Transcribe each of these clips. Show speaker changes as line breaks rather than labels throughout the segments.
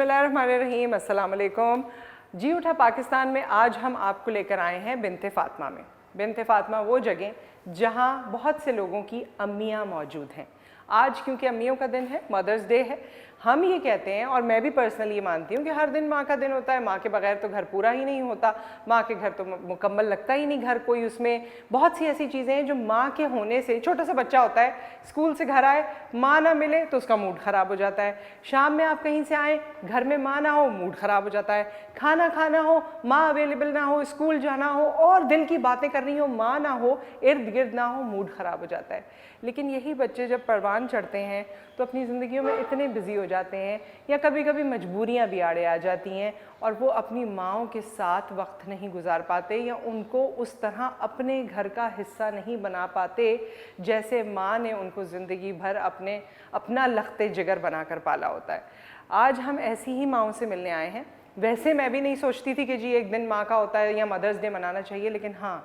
बिस्मिल्लाहिर्रहमानिर्रहीम, अस्सलाम वालेकुम। जी उठा पाकिस्तान में आज हम आपको लेकर आए हैं बिन्ते फ़ातिमा में। बिन्ते फ़ातिमा वो जगह जहाँ बहुत से लोगों की अम्मियाँ मौजूद हैं। आज क्योंकि अम्मियों का दिन है, मदर्स डे है, हम ये कहते हैं और मैं भी पर्सनली ये मानती हूँ कि हर दिन माँ का दिन होता है। माँ के बगैर तो घर पूरा ही नहीं होता, माँ के घर तो मुकम्मल लगता ही नहीं घर कोई। उसमें बहुत सी ऐसी चीज़ें हैं जो माँ के होने से, छोटा सा बच्चा होता है, स्कूल से घर आए, माँ ना मिले तो उसका मूड ख़राब हो जाता है। शाम में आप कहीं से आए, घर में माँ ना हो, मूड ख़राब हो जाता है। खाना खाना हो, माँ अवेलेबल ना हो, स्कूल जाना हो और दिल की बातें करनी हो, माँ ना हो, इर्द गिर्द ना हो, मूड ख़राब हो जाता है। लेकिन यही बच्चे जब परवान चढ़ते हैं तो अपनी ज़िंदगियों में इतने बिज़ी हो जाते हैं या कभी कभी मजबूरियां भी आड़े आ जाती हैं और वो अपनी माँओं के साथ वक्त नहीं गुजार पाते या उनको उस तरह अपने घर का हिस्सा नहीं बना पाते जैसे माँ ने उनको ज़िंदगी भर अपना लख्ते जिगर बना कर पाला होता है। आज हम ऐसी ही माँओं से मिलने आए हैं। वैसे मैं भी नहीं सोचती थी कि जी एक दिन माँ का होता है या मदर्स डे मनाना चाहिए, लेकिन हाँ,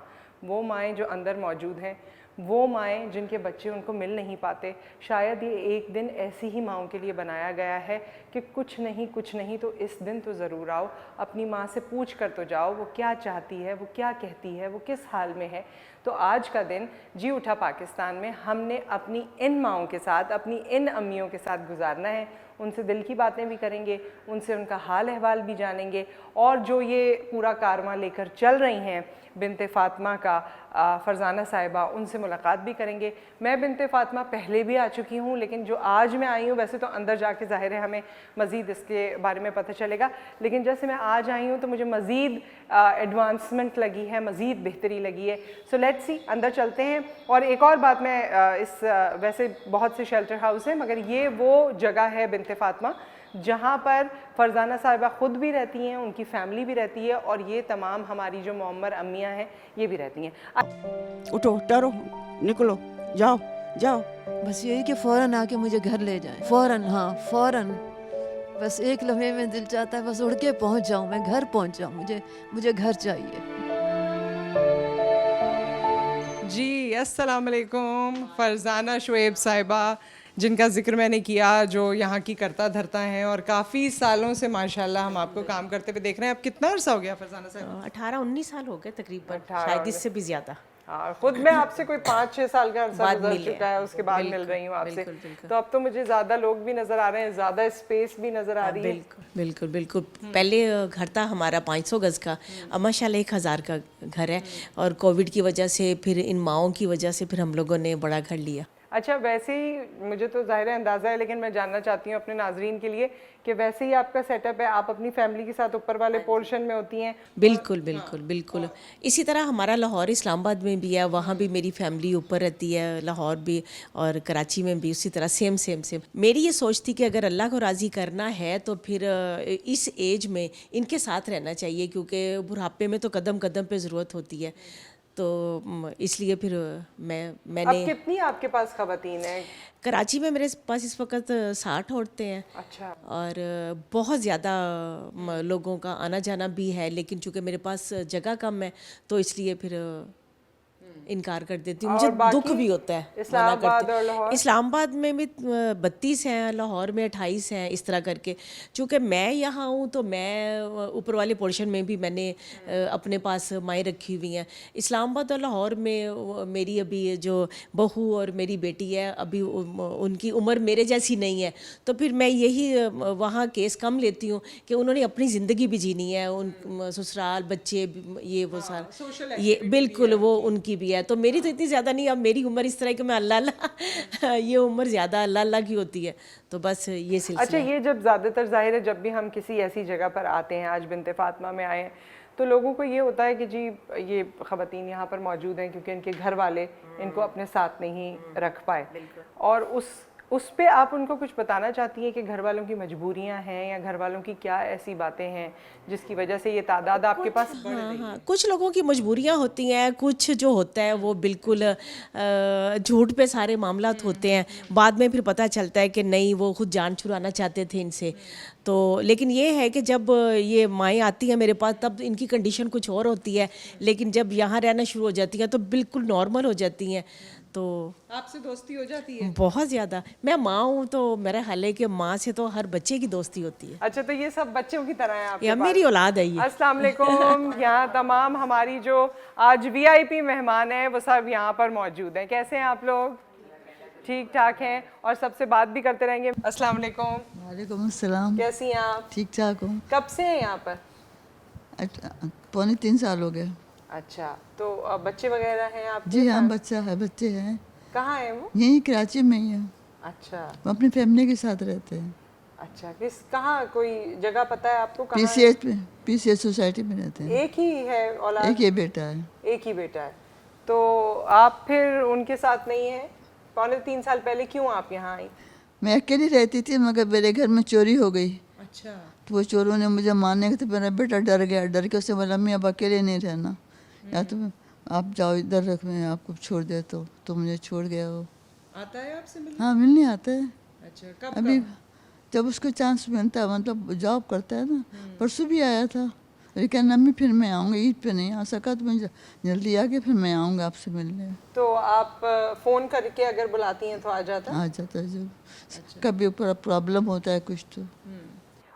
वो माएँ जो अंदर मौजूद हैं, वो माएँ जिनके बच्चे उनको मिल नहीं पाते, शायद ये एक दिन ऐसी ही माँओं के लिए बनाया गया है कि कुछ नहीं तो इस दिन तो ज़रूर आओ, अपनी माँ से पूछ कर तो जाओ वो क्या चाहती है, वो क्या कहती है, वो किस हाल में है। तो आज का दिन जी उठा पाकिस्तान में हमने अपनी इन माँओं के साथ, अपनी इन अम्मियों के साथ गुजारना है। उनसे दिल की बातें भी करेंगे, उनसे उनका हाल अहवाल भी जानेंगे और जो ये पूरा कारवां लेकर चल रही हैं बिन्ते फ़ातिमा का, फ़रज़ाना साहिबा, उनसे मुलाकात भी करेंगे। मैं बिन्ते फ़ातिमा पहले भी आ चुकी हूँ, लेकिन जो आज मैं आई हूँ, वैसे तो अंदर जाके ज़ाहिर है हमें मज़ीद इसके बारे में पता चलेगा, लेकिन जैसे मैं आज आई हूँ तो मुझे मज़ीद एडवांसमेंट लगी है, मज़ीद बेहतरी लगी है। सो लेट्स सी, अंदर चलते हैं। और एक और बात, मैं वैसे बहुत से शेल्टर हाउस हैं, मगर ये वो जगह है बिन्ते फ़ातिमा जहाँ पर फ़रज़ाना साहिबा ख़ुद भी रहती हैं, उनकी फ़ैमिली भी रहती है और ये तमाम हमारी जो मुअम्मर अम्मियाँ हैं ये भी रहती हैं।
उठो, डरो, निकलो, जाओ जाओ।
बस यही कि फ़ौरन आके मुझे घर ले जाएं, फ़ौरन, हाँ फ़ौरन। बस एक लम्हे में दिल चाहता है बस उड़ के पहुंच जाऊं, मैं घर पहुंच जाऊं, मुझे घर चाहिए।
जी अस्सलाम वालेकुम। फ़रज़ाना शुएब साहिबा, जिनका ज़िक्र मैंने किया, जो यहाँ की करता धरता हैं और काफ़ी सालों से माशाल्लाह हम आपको काम करते हुए देख रहे हैं। अब कितना अर्सा हो गया फ़रज़ाना साहिबा?
18-19 साल हो गए तकरीबन, शायद इससे भी ज़्यादा।
हाँ, खुद मैं आपसे कोई 5-6 साल का अर्सा
बाद
गुजर
मिले
चुका है, उसके बाद मिल रही हूँ आपसे। तो अब तो मुझे ज़्यादा लोग भी नज़र आ रहे हैं, ज़्यादा स्पेस भी नज़र आ रही है।
बिल्कुल बिल्कुल। पहले घर था हमारा 500 गज़ का, अब माशाल्लाह 1000 का घर है और कोविड की वजह से, फिर इन माओं की वजह से फिर हम लोगों ने बड़ा घर लिया।
अच्छा, वैसे ही मुझे तो ज़ाहिर है अंदाज़ा है, लेकिन मैं जानना चाहती हूँ अपने नाजरीन के लिए कि वैसे ही आपका सेटअप है, आप अपनी फैमिली के साथ ऊपर वाले पोर्शन में होती हैं?
बिल्कुल बिल्कुल बिल्कुल। इसी तरह हमारा लाहौर इस्लामाबाद में भी है, वहाँ भी मेरी फैमिली ऊपर रहती है, लाहौर भी और कराची में भी उसी तरह सेम। मेरी ये सोच थी कि अगर अल्लाह को राज़ी करना है तो फिर इस एज में इनके साथ रहना चाहिए, क्योंकि बुढ़ापे में तो कदम कदम पे ज़रूरत होती है। तो इसलिए फिर मैंने
अब कितनी आपके पास ख़वातीन हैं?
कराची में मेरे पास इस वक्त 60 औरतें हैं।
अच्छा।
और बहुत ज़्यादा लोगों का आना जाना भी है, लेकिन चूँकि मेरे पास जगह कम है तो इसलिए फिर इनकार कर देती हूँ। मुझे दुख भी होता है।
इस्लामाबाद और लाहौर?
इस्लामाबाद में भी 32 हैं, लाहौर में 28 हैं, इस तरह करके। चूँकि मैं यहाँ हूँ तो मैं ऊपर वाले पोर्शन में भी मैंने अपने पास माएँ रखी हुई हैं। इस्लामाबाद और लाहौर में मेरी अभी जो बहू और मेरी बेटी है, अभी उनकी उम्र मेरे जैसी नहीं है, तो फिर मैं यही वहाँ केस कम लेती हूँ कि उन्होंने अपनी ज़िंदगी भी जीनी है, उन ससुराल, बच्चे, ये वो सारा, ये बिल्कुल वो उनकी भी है। तो मेरी तो इतनी ज़्यादा नहीं, अब मेरी उम्र इस तरह कि मैं अल्लाह ये उम्र ज़्यादा अल्लाह की होती है, तो बस ये सिलसिला।
अच्छा, ये जब ज़्यादातर ज़ाहिर है जब भी हम किसी ऐसी जगह पर आते हैं, आज बिन्ते फ़ातिमा में आए हैं, तो लोगों को ये होता है कि जी ये ख़वातीन यहाँ पर मौजूद हैं क्योंकि इनके घर वाले इनको अपने साथ नहीं रख पाए, और उस पे आप उनको कुछ बताना चाहती हैं कि घर वालों की मजबूरियां हैं या घर वालों की क्या ऐसी बातें हैं जिसकी वजह से ये तादाद आपके पास बढ़ रही है?
हाँ, कुछ लोगों की मजबूरियां होती हैं, कुछ जो होता है वो बिल्कुल झूठ पे सारे मामलात होते हैं। बाद में फिर पता चलता है कि नहीं, वो खुद जान छुड़ाना चाहते थे इनसे। तो लेकिन ये है कि जब ये माएँ आती हैं मेरे पास तब इनकी कंडीशन कुछ और होती है, लेकिन जब यहाँ रहना शुरू हो जाती हैं तो बिल्कुल नॉर्मल हो जाती हैं। तो
आपसे दोस्ती हो जाती है?
बहुत ज़्यादा। मैं माँ हूँ तो मेरा हाल है कि माँ से तो हर बच्चे की दोस्ती होती है।
अच्छा, तो ये सब बच्चों की तरह है आपके
या
पास?
मेरी औलाद है ये।
अस्सलाम वालेकुम। यहाँ तमाम हमारी जो आज वीआईपी मेहमान हैं वो सब यहाँ पर मौजूद हैं। कैसे हैं आप लोग? ठीक ठाक हैं और सबसे बात भी करते रहेंगे। अस्सलाम वालेकुम।
वालेकुम अस्सलाम।
कैसी हैं आप?
ठीक ठाक हूँ।
कब से हैं यहाँ पर?
पौने 3 साल हो गए।
अच्छा, तो बच्चे वगैरह हैं आपके
जी हाँ,
साथ?
बच्चा है, बच्चे हैं।
कहाँ हैं वो?
यहीं कराची में ही है।
अच्छा
वो अपनी फैमिली के साथ रहते हैं।
अच्छा, किस कहाँ कोई जगह पता है आपको कहाँ है?
पीसीएच में, पीसीएच सोसाइटी में रहते हैं।
एक ही है औलाद?
एक ये बेटा है।
एक ही बेटा है। तो आप फिर उनके साथ नहीं हैं? पौने 3 साल पहले क्यों आप यहाँ आई?
मैं अकेली रहती थी मगर मेरे घर में चोरी हो गई।
अच्छा।
तो वो चोरों ने मुझे मारने के, तो मेरा बेटा डर गया। डर के उससे बोला मैं अब अकेले नहीं रहना, या तो आप जाओ इधर रख, मैं आपको छोड़ देता हूँ। तो मुझे छोड़ गया वो।
आता है आपसे मिलने?
हाँ, मिलने आता है।
अच्छा, कब
अभी जब उसको चांस मिलता है, मतलब जॉब करता है ना। परसों भी आया था, लेकिन अम्मी फिर मैं आऊँगा, ईद पे नहीं आ सका तो मैं जल्दी आके फिर मैं आऊँगा आपसे मिलने।
तो आप फ़ोन करके अगर बुलाती हैं तो आ जाता?
आ जाता है जब कभी ऊपर प्रॉब्लम होता है कुछ तो।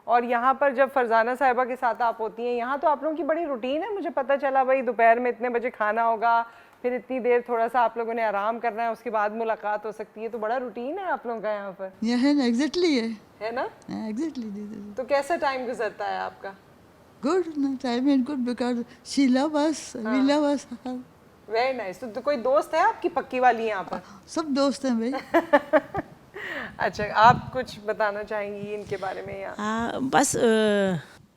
और यहाँ पर जब फरजाना साहिबा के साथ आप होती हैं, यहाँ तो आप लोगों की बड़ी रूटीन है। मुझे पता चला भाई दोपहर में इतने बजे खाना होगा, फिर इतनी देर थोड़ा सा आप लोगों ने आराम करना है, उसके बाद मुलाकात हो सकती है। तो बड़ा रूटीन है आप लोगों का यहाँ पर,
यह है ना, एग्जैक्टली
है ना?
एग्जैक्टली दीदी।
तो कैसा टाइम गुजरता है आपका?
गुड ना, time is good because she love us, we love us.
Very nice. तो कोई दोस्त है आपकी पक्की वाली यहाँ पर?
सब दोस्त हैं भाई।
अच्छा, आप कुछ बताना चाहेंगी इनके बारे में? या
बस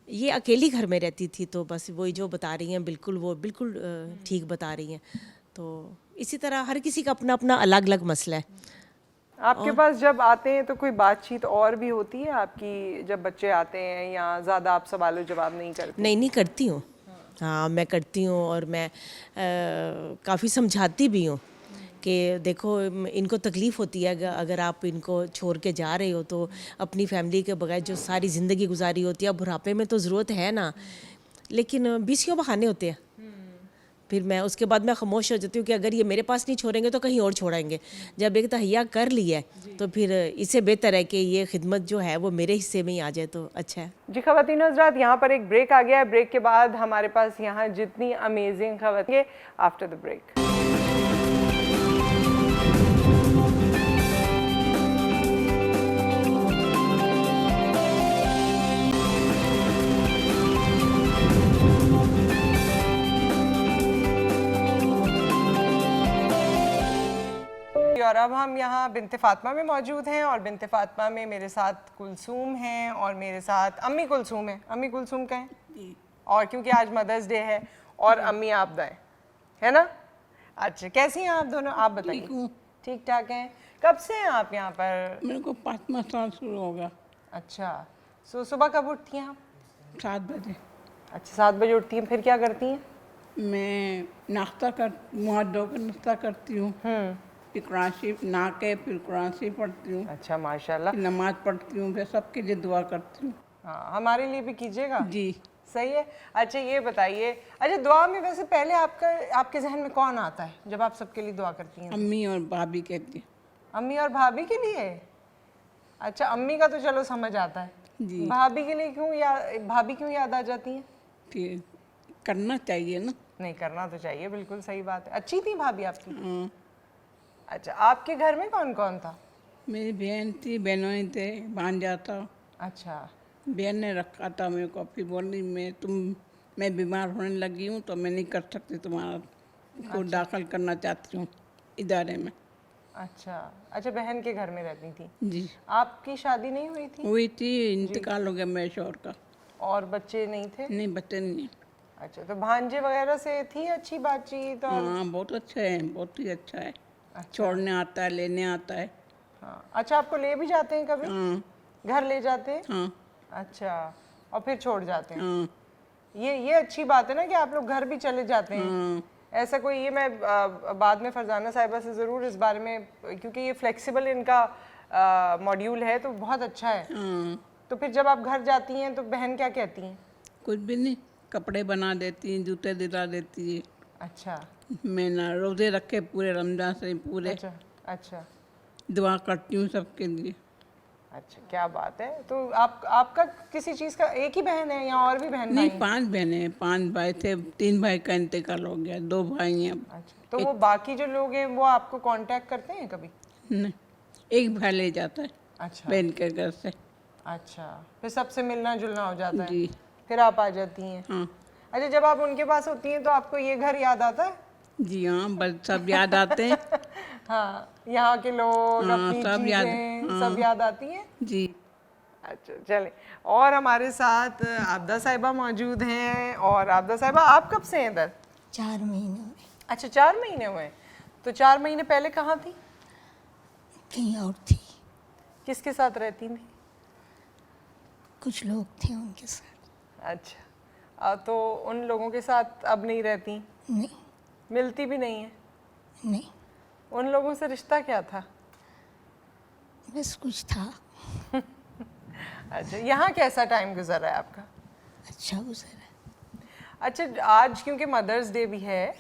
ये अकेली घर में रहती थी, तो बस वही जो बता रही हैं बिल्कुल वो बिल्कुल ठीक बता रही हैं। तो इसी तरह हर किसी का अपना अपना अलग अलग मसला है।
आपके पास जब आते हैं तो कोई बातचीत और भी होती है आपकी जब बच्चे आते हैं, या ज़्यादा आप सवालों जवाब नहीं करते?
नहीं करती हूँ। हाँ, मैं करती हूँ और मैं काफ़ी समझाती भी हूँ कि देखो इनको तकलीफ़ होती है अगर आप इनको छोड़ के जा रहे हो, तो अपनी फैमिली के बगैर जो सारी ज़िंदगी गुजारी होती है, बुढ़ापे में तो ज़रूरत है ना, लेकिन बीसियों बहाने होते हैं। फिर मैं उसके बाद मैं खामोश हो जाती हूँ कि अगर ये मेरे पास नहीं छोड़ेंगे तो कहीं और छोड़ेंगे। जब एक तहैया कर लिया है तो फिर इससे बेहतर है कि ये खिदमत जो है वो मेरे हिस्से में ही आ जाए, तो अच्छा है।
जी ख़वातीन हज़रात, यहाँ पर एक ब्रेक आ गया है। ब्रेक के बाद हमारे पास यहाँ जितनी अमेजिंग खबरें आफ्टर द ब्रेक। और अब हम यहाँ बिनते फातिमा में मौजूद हैं और बिनते फातिमा में मेरे साथ कुलसूम हैं और मेरे साथ अम्मी कुलसूम है। अम्मी कुलसूम कहें, और क्योंकि आज मदर्स डे है और अम्मी आपदा है ना? अच्छा, कैसी हैं आप दोनों? आप बताइए। ठीक ठाक हैं। कब से हैं आप यहाँ पर?
मेरे को 5वां साल शुरू हो गया।
अच्छा, सुबह कब उठती हैं आप?
7 बजे।
अच्छा, 7 बजे उठती हैं, फिर क्या करती हैं?
मैं नाश्ता कर, मुँह हाथ धोकर नाश्ता करती हूँ, फिर कुरान शरीफ नहा के फिर कुरान शरीफ पढ़ती हूँ,
अच्छा, माशाल्लाह।
फिर नमाज पढ़ती हूँ, फिर सबके लिए दुआ करती हूँ।
हाँ, हमारे लिए भी कीजिएगा।
जी।
सही है। अच्छा, ये बताइए, अच्छा दुआ में वैसे पहले आपके जहन में कौन आता है जब आप सबके लिए दुआ करती हैं?
अम्मी और भाभी कहती हैं।
अम्मी और भाभी के लिए? अच्छा, अम्मी का तो चलो समझ आता है,
जी।
भाभी के लिए भाभी क्यों याद आ जाती हैं?
फिर करना चाहिए ना।
नहीं, करना तो चाहिए, बिल्कुल सही बात है। अच्छी थी भाभी आपकी?
हाँ।
अच्छा, आपके घर में कौन कौन था?
मेरी बहन थी, बहनों थे, भांजा था।
अच्छा।
बहन ने रखा था मेरे को, फिर बोली मैं बीमार होने लगी हूँ तो मैं नहीं कर सकती, तुम्हारा को दाखिल करना चाहती हूँ इदारे में।
अच्छा अच्छा, बहन के घर में रहती थी।
जी।
आपकी शादी नहीं हुई थी?
हुई थी, इंतकाल हो गया मेरे शौहर का।
और बच्चे नहीं थे?
नहीं, बच्चे नहीं।
अच्छा, तो भांजे वगैरह से थी अच्छी बातचीत? और
हाँ, बहुत अच्छा है, बहुत ही अच्छा है। छोड़ने आता है, लेने आता है।
हाँ। अच्छा, आपको ले भी जाते हैं कभी?
हाँ।
घर ले जाते हैं?
हाँ।
अच्छा, और फिर छोड़ जाते हैं?
हाँ।
ये अच्छी बात है ना कि आप लोग घर भी चले जाते हैं।
हाँ।
ऐसा कोई, ये मैं बाद में फरजाना साहिबा से ज़रूर इस बारे में, क्योंकि ये फ्लेक्सिबल इनका मॉड्यूल है तो बहुत अच्छा है।
हाँ।
तो फिर जब आप घर जाती हैं तो बहन क्या कहती हैं?
कुछ भी नहीं, कपड़े बना देती हैं, जूते दिला देती है।
अच्छा
मैं ना रोज़े रखे पूरे रमजान से पूरे,
अच्छा अच्छा
दुआ करती हूँ सबके लिए।
अच्छा, क्या बात है। तो आपका किसी चीज़ का एक ही बहन है या और भी बहन भाई
नहीं,
हैं?
5 बहनें हैं, 5 भाई थे, 3 भाई का इंतकाल हो गया, 2 भाई हैं अब।
अच्छा, तो वो बाकी जो लोग हैं वो आपको कांटेक्ट करते हैं कभी?
नहीं, एक भाई ले जाता है
अच्छा
बहन के घर से।
अच्छा, फिर सबसे मिलना जुलना हो जाता है,
जी
फिर आप आ जाती हैं।
हाँ,
अच्छा, जब आप उनके पास होती हैं तो आपको ये घर याद आता है?
जी हाँ, बस सब याद आते हैं।
हाँ, यहाँ के लोग,
हाँ,
अपनी
सब याद,
चीज़ें सब
हाँ
याद आती हैं।
जी।
अच्छा चले, और हमारे साथ आबदा साहिबा मौजूद हैं। और आबदा साहिबा, आप कब से हैं इधर?
4 महीने हुए,
अच्छा, 4 महीने हुए। तो 4 महीने पहले कहाँ थी?
कहीं और थी,
किसके साथ रहती थी?
कुछ लोग थे उनके साथ।
अच्छा, तो उन लोगों के साथ अब नहीं रहती?
नहीं
मिलती भी नहीं है?
नहीं,
उन लोगों से रिश्ता क्या था?
बस कुछ था,
अच्छा, यहाँ कैसा टाइम गुजरा है आपका?
अच्छा गुजरा।
अच्छा, आज क्योंकि मदर्स डे भी है,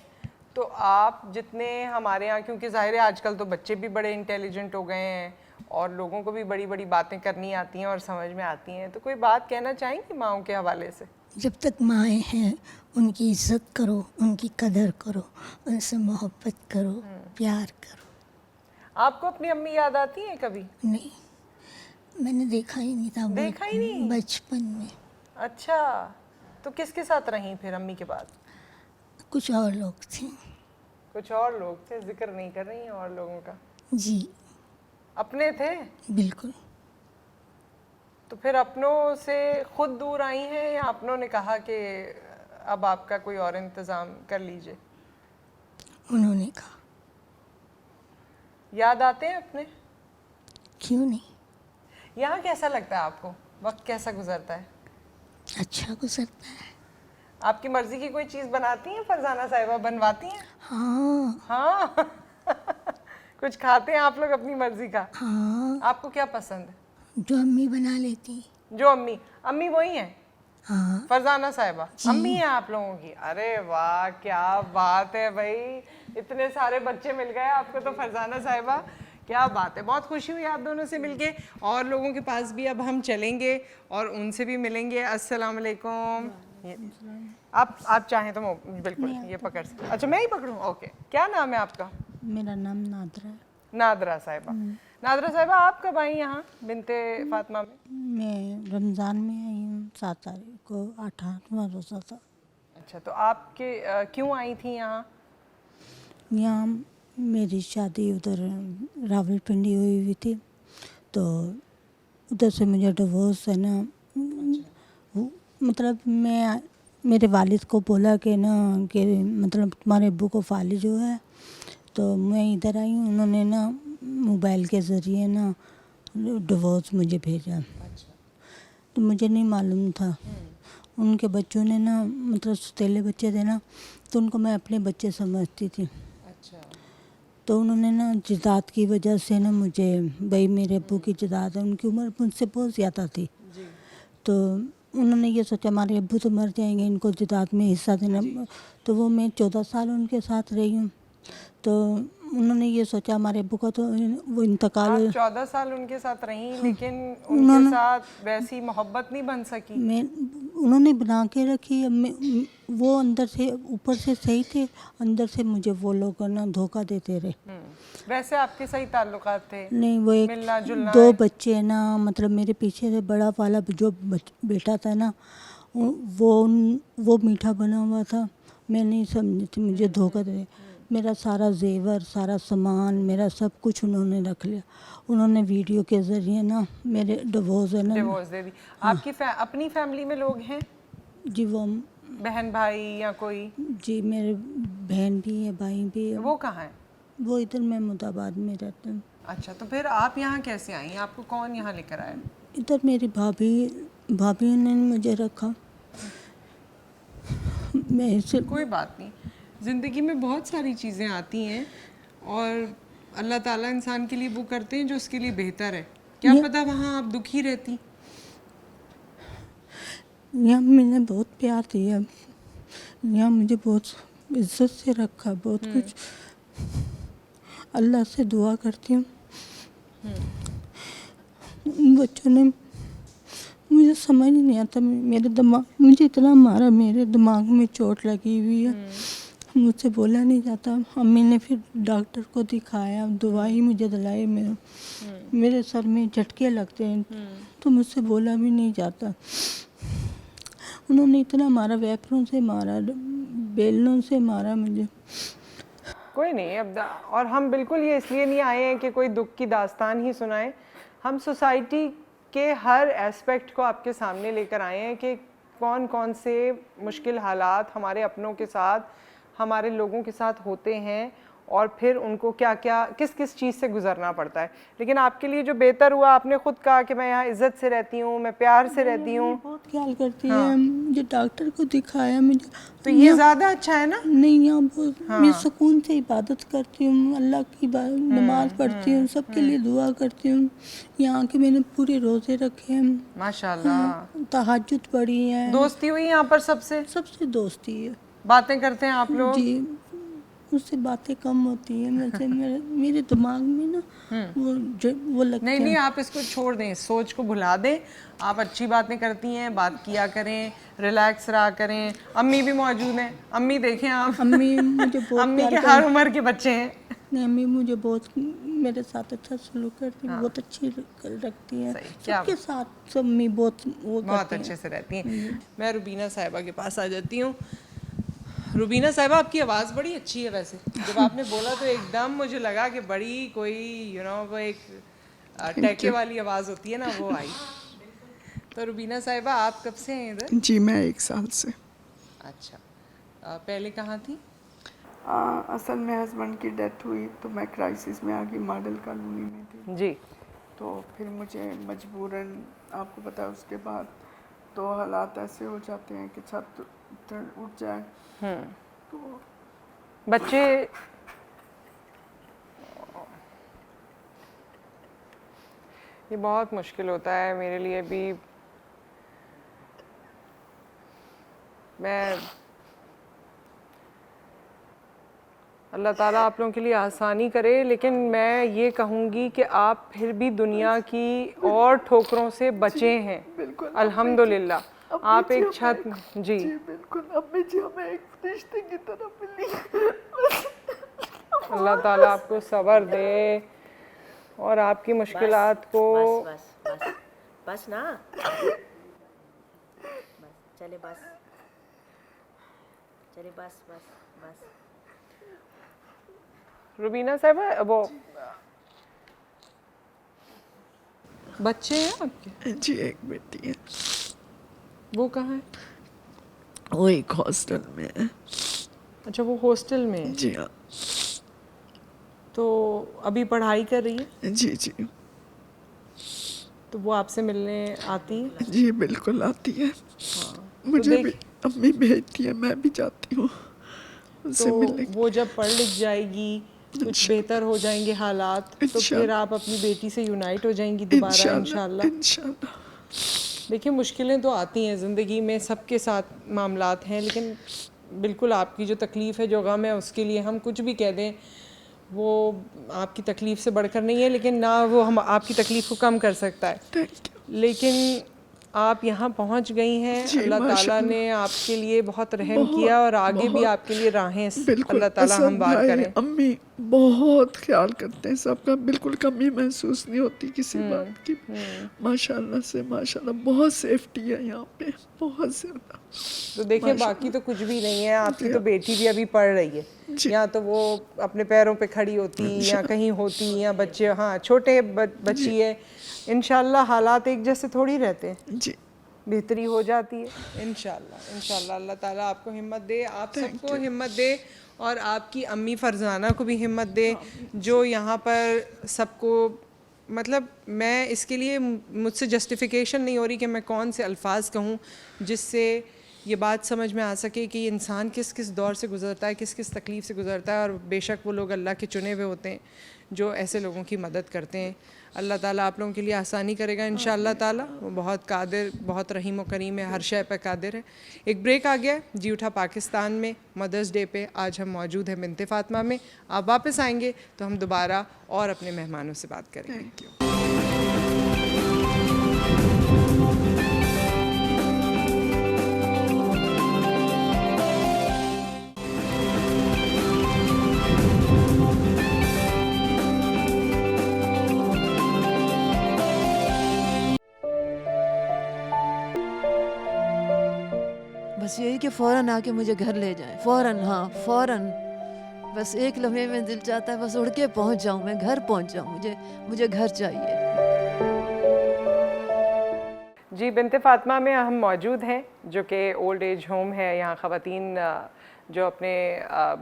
तो आप जितने हमारे यहाँ, क्योंकि ज़ाहिर है आजकल तो बच्चे भी बड़े इंटेलिजेंट हो गए हैं और लोगों को भी बड़ी बड़ी बातें करनी आती हैं और समझ में आती हैं, तो कोई बात कहना चाहेंगी माँओं के हवाले से?
जब तक माएँ हैं उनकी इज्जत करो, उनकी कदर करो, उनसे मोहब्बत करो, प्यार करो।
आपको अपनी अम्मी याद आती है कभी?
नहीं, मैंने देखा ही नहीं था,
देखा ही नहीं?
बचपन में।
अच्छा, तो किसके साथ रहीं फिर अम्मी के बाद?
कुछ और लोग थे।
कुछ और लोग थे, जिक्र नहीं कर रही हैं और लोगों का?
जी
अपने थे?
बिल्कुल।
तो फिर अपनों से खुद दूर आई हैं या अपनों ने कहा कि अब आपका कोई और इंतज़ाम कर लीजिए?
उन्होंने कहा।
याद आते हैं अपने?
क्यों नहीं,
यहाँ कैसा लगता है आपको? वक्त कैसा गुजरता है?
अच्छा गुजरता है।
आपकी मर्जी की कोई चीज़ बनाती हैं फरजाना साहिबा? बनवाती हैं?
हाँ
हाँ कुछ खाते हैं आप लोग अपनी मर्जी का?
हाँ,
आपको क्या पसंद है?
जो अम्मी बना लेती।
जो अम्मी, अम्मी वही हैं
हाँ
फरजाना साहिबा? अम्मी हैं आप लोगों की? अरे वाह, क्या बात है भाई, इतने सारे बच्चे मिल गए आपको तो फरजाना साहिबा, क्या बात है। बहुत खुशी हुई आप दोनों से मिलके। और लोगों के पास भी अब हम चलेंगे और उनसे भी मिलेंगे। अस्सलाम वालेकुम। आप चाहें तो बिल्कुल ये पकड़ सकते। अच्छा, मैं ही पकड़ूं? ओके। क्या नाम है आपका?
मेरा नाम नादरा है।
नादरा साहिबा। नादरा साहिबा, आप कब आई यहाँ बिनते फातिमा में?
मैं रमज़ान में आई हूँ 7 तारीख को, 8वां रोज़ा था।
अच्छा, तो आपके क्यों आई थी यहाँ?
यहाँ मेरी शादी उधर रावलपिंडी हुई थी, तो उधर से मुझे डिवोर्स है ना, मतलब मैं मेरे वालिद को बोला कि ना कि मतलब तुम्हारे अब्बू को फालिज जो है, तो मैं इधर आई हूँ। उन्होंने ना मोबाइल के ज़रिए ना डिवोर्स मुझे भेजा, तो मुझे नहीं मालूम था। उनके बच्चों ने ना, मतलब सौतेले बच्चे थे ना, तो उनको मैं अपने बच्चे समझती थी।
अच्छा,
तो उन्होंने ना जिदात की वजह से ना मुझे, भाई मेरे अब्बू की जिदात है, उनकी उम्र मुझसे बहुत ज़्यादा थी, तो उन्होंने ये सोचा हमारे अब्बू तो मर जाएंगे, इनको जिदात में हिस्सा देना। तो वो मैं 14 साल उनके साथ रही हूँ, तो उन्होंने ये सोचा हमारे अब्बू का तो वो इंतकाल।
आप 14 साल उनके साथ रहीं, लेकिन उनके साथ वैसी मोहब्बत नहीं बन सकी?
मैं उन्होंने बना के रखी। अब वो अंदर से, ऊपर से सही थे, अंदर से मुझे वो लोग ना धोखा देते रहे।
वैसे आपके सही ताल्लुकात थे?
नहीं, वो एक
मिलना जुलना
2
है?
बच्चे ना, मतलब मेरे पीछे से बड़ा वाला जो बेटा था ना, वो मीठा बना हुआ था। मैं नहीं समझी थी, मुझे धोखा दे। मेरा सारा जेवर, सारा सामान, मेरा सब कुछ उन्होंने रख लिया। उन्होंने वीडियो के ज़रिए ना मेरे डिवोर्स है ना,
डिवोर्स दे दी। आपकी अपनी फैमिली में लोग हैं?
जी वो,
बहन भाई या कोई?
जी मेरे बहन भी है, भाई भी है।
वो कहाँ है?
वो इधर महमूदाबाद में रहते हैं।
अच्छा, तो फिर आप यहाँ कैसे आई? आपको कौन यहाँ लेकर आया?
इधर मेरी भाभी ने मुझे रखा। मैं इसे,
कोई बात नहीं, ज़िंदगी में बहुत सारी चीज़ें आती हैं और अल्लाह ताला इंसान के लिए वो करते हैं जो उसके लिए बेहतर है। क्या पता वहाँ आप दुखी रहती।
यहाँ मैंने बहुत प्यार दिया, यहाँ मुझे बहुत इज्जत से रखा, बहुत कुछ। अल्लाह से दुआ करती हूँ। बच्चों ने मुझे समझ नहीं आता, मेरे दिमाग मुझे इतना मारा, मेरे दिमाग में चोट लगी हुई है, मुझसे बोला नहीं जाता। अम्मी ने फिर डॉक्टर को दिखाया, दवाई मुझे दिलाई, मेरे सर में झटके लगते हैं तो मुझसे बोला भी नहीं जाता। उन्होंने इतना मारा, वेपरों से मारा, बेलनों से मारा मुझे।
कोई नहीं, अब और हम बिल्कुल ये इसलिए नहीं आए हैं कि कोई दुख की दास्तान ही सुनाएं। हम सोसाइटी के हर एस्पेक्ट को आपके सामने लेकर आए हैं कि कौन कौन से मुश्किल हालात हमारे अपनों के साथ, हमारे लोगों के साथ होते हैं और फिर उनको क्या क्या किस किस चीज़ से गुजरना पड़ता है। लेकिन आपके लिए जो बेहतर हुआ, आपने खुद कहा कि मैं यहाँ इज़्ज़त से रहती हूँ, मैं प्यार से रहती हूँ,
बहुत ख्याल करती है। मुझे डॉक्टर को दिखाया मुझे,
तो ये ज़्यादा अच्छा है ना।
नहीं यहाँ बहुत मैं सुकून से इबादत करती हूँ, अल्लाह की नमाज पढ़ती हूँ, सबके लिए दुआ करती हूँ। यहाँ के मैंने पूरे रोज़े रखे हैं,
माशाल्लाह।
तहज्जुद पढ़ी है।
दोस्ती हुई यहाँ पर सबसे?
सबसे दोस्ती है।
बातें करते हैं आप लोग?
जी, उससे बातें कम होती है। वैसे मेरे दिमाग में ना वो लगता
नहीं
है।
नहीं, आप इसको छोड़ दें, सोच को भुला दें। आप अच्छी बातें करती हैं, बात किया करें, रिलैक्स रहा करें। अम्मी भी मौजूद हैं, अम्मी देखें आप।
अम्मी मुझे बहुत
अम्मी के हर उम्र के बच्चे हैं।
नहीं, अम्मी मुझे बहुत मेरे साथ अच्छा सलूक करती है, बहुत अच्छी रखती है सबके साथ। अम्मी बहुत
अच्छे से रहती हैं। मैं रुबीना साहिबा के पास आ जाती हूँ। रुबीना साहिबा, आपकी आवाज़ बड़ी अच्छी है वैसे। जब आपने बोला तो एकदम मुझे लगा कि बड़ी कोई वो एक टैके वाली आवाज़ होती है ना, वो आई। तो रुबीना साहिबा, आप कब से हैं इधर?
जी, मैं 1 साल से।
अच्छा, पहले कहाँ थी?
असल में हस्बैंड की डेथ हुई तो मैं क्राइसिस में आ गई, मॉडल कॉलोनी में थी
जी।
तो फिर मुझे मजबूरन, आपको पता है, उसके बाद तो हालात ऐसे हो जाते हैं कि छत उठ जाए। तो
बच्चे ये बहुत मुश्किल होता है मेरे लिए भी। मैं अल्लाह ताला आप लोगों के लिए आसानी करे, लेकिन मैं ये कहूँगी कि आप फिर भी दुनिया की और ठोकरों से बचे हैं, अल्हम्दुलिल्लाह। आप एक छत जी
बिल्कुल, अम्मी जी हमें एक रिश्ते की तरह मिली।
अल्लाह ताला आपको सब्र दे और आपकी मुश्किलात को
बस ना, चले बस
रुबीना साहिबा, वो बच्चे हैं आपके?
जी, एक बेटी है।
वो कहाँ है?
वो एक हॉस्टल में है।
अच्छा, वो हॉस्टल में है।
जी हाँ।
तो अभी पढ़ाई कर रही है?
जी जी।
तो वो आपसे मिलने आती है?
जी बिल्कुल आती है। मुझे भी अम्मी भेजती है, मैं भी जाती हूँ उनसे मिलने।
वो जब पढ़ लिख जाएगी, कुछ बेहतर हो जाएंगे हालात, तो फिर आप अपनी बेटी से यूनाइट हो जाएंगी दोबारा इंशाल्लाह। देखिए, मुश्किलें तो आती हैं ज़िंदगी में, सबके साथ मामलात हैं, लेकिन बिल्कुल आपकी जो तकलीफ़ है, जो गम है, उसके लिए हम कुछ भी कह दें वो आपकी तकलीफ़ से बढ़कर नहीं है, लेकिन ना वो हम आपकी तकलीफ़ को कम कर सकता है। लेकिन आप यहाँ पहुँच गई हैं, अल्लाह ताला ने आपके लिए बहुत रहम किया और आगे भी आपके लिए राहें अल्लाह ताला हमवार करें।
अम्मी बहुत ख्याल करते हैं सबका, बिल्कुल कमी महसूस नहीं होती किसी बात की। माशाल्लाह से माशाल्लाह, बहुत सेफ्टी है यहाँ पे, बहुत ज़्यादा।
तो देखिए, बाकी तो कुछ भी नहीं है। आपकी तो बेटी भी अभी पढ़ रही है, या तो वो अपने पैरों पे खड़ी होती या कहीं होती, या बच्चे, हाँ छोटे बच्ची है, इंशाल्लाह हालात एक जैसे थोड़ी रहते हैं
जी,
बेहतरी हो जाती है इंशाल्लाह। इंशाल्लाह अल्लाह ताला आपको हिम्मत दे, आप सबको हिम्मत दे और आपकी अम्मी फरजाना को भी हिम्मत दे, जो यहाँ पर सबको, मतलब मैं इसके लिए मुझसे जस्टिफिकेशन नहीं हो रही कि मैं कौन से अल्फाज कहूँ जिससे ये बात समझ में आ सके कि इंसान किस किस दौर से गुज़रता है, किस किस तकलीफ़ से गुज़रता है, और बेशक वो लोग अल्लाह के चुने हुए होते हैं जो ऐसे लोगों की मदद करते हैं। अल्लाह ताला आप लोगों के लिए आसानी करेगा इंशाअल्लाह ताला। वो बहुत कादिर, बहुत रहीम व करीम है, हर शय पर कादिर है। एक ब्रेक आ गया है जी उठा पाकिस्तान में। मदर्स डे पे आज हम मौजूद हैं बिनते फ़ातिमा में। आप वापस आएंगे तो हम दोबारा और अपने मेहमानों से बात करेंगे।
बस यही कि फ़ौरन आके मुझे घर ले जाएं, फ़ौरन, हाँ फ़ौरन। बस एक लम्हे में दिल चाहता है बस उड़ के पहुंच जाऊं, मैं घर पहुंच जाऊं, मुझे घर चाहिए।
जी बिनते फ़ातिमा में हम मौजूद हैं जो कि ओल्ड एज होम है। यहाँ ख़वातीन जो अपने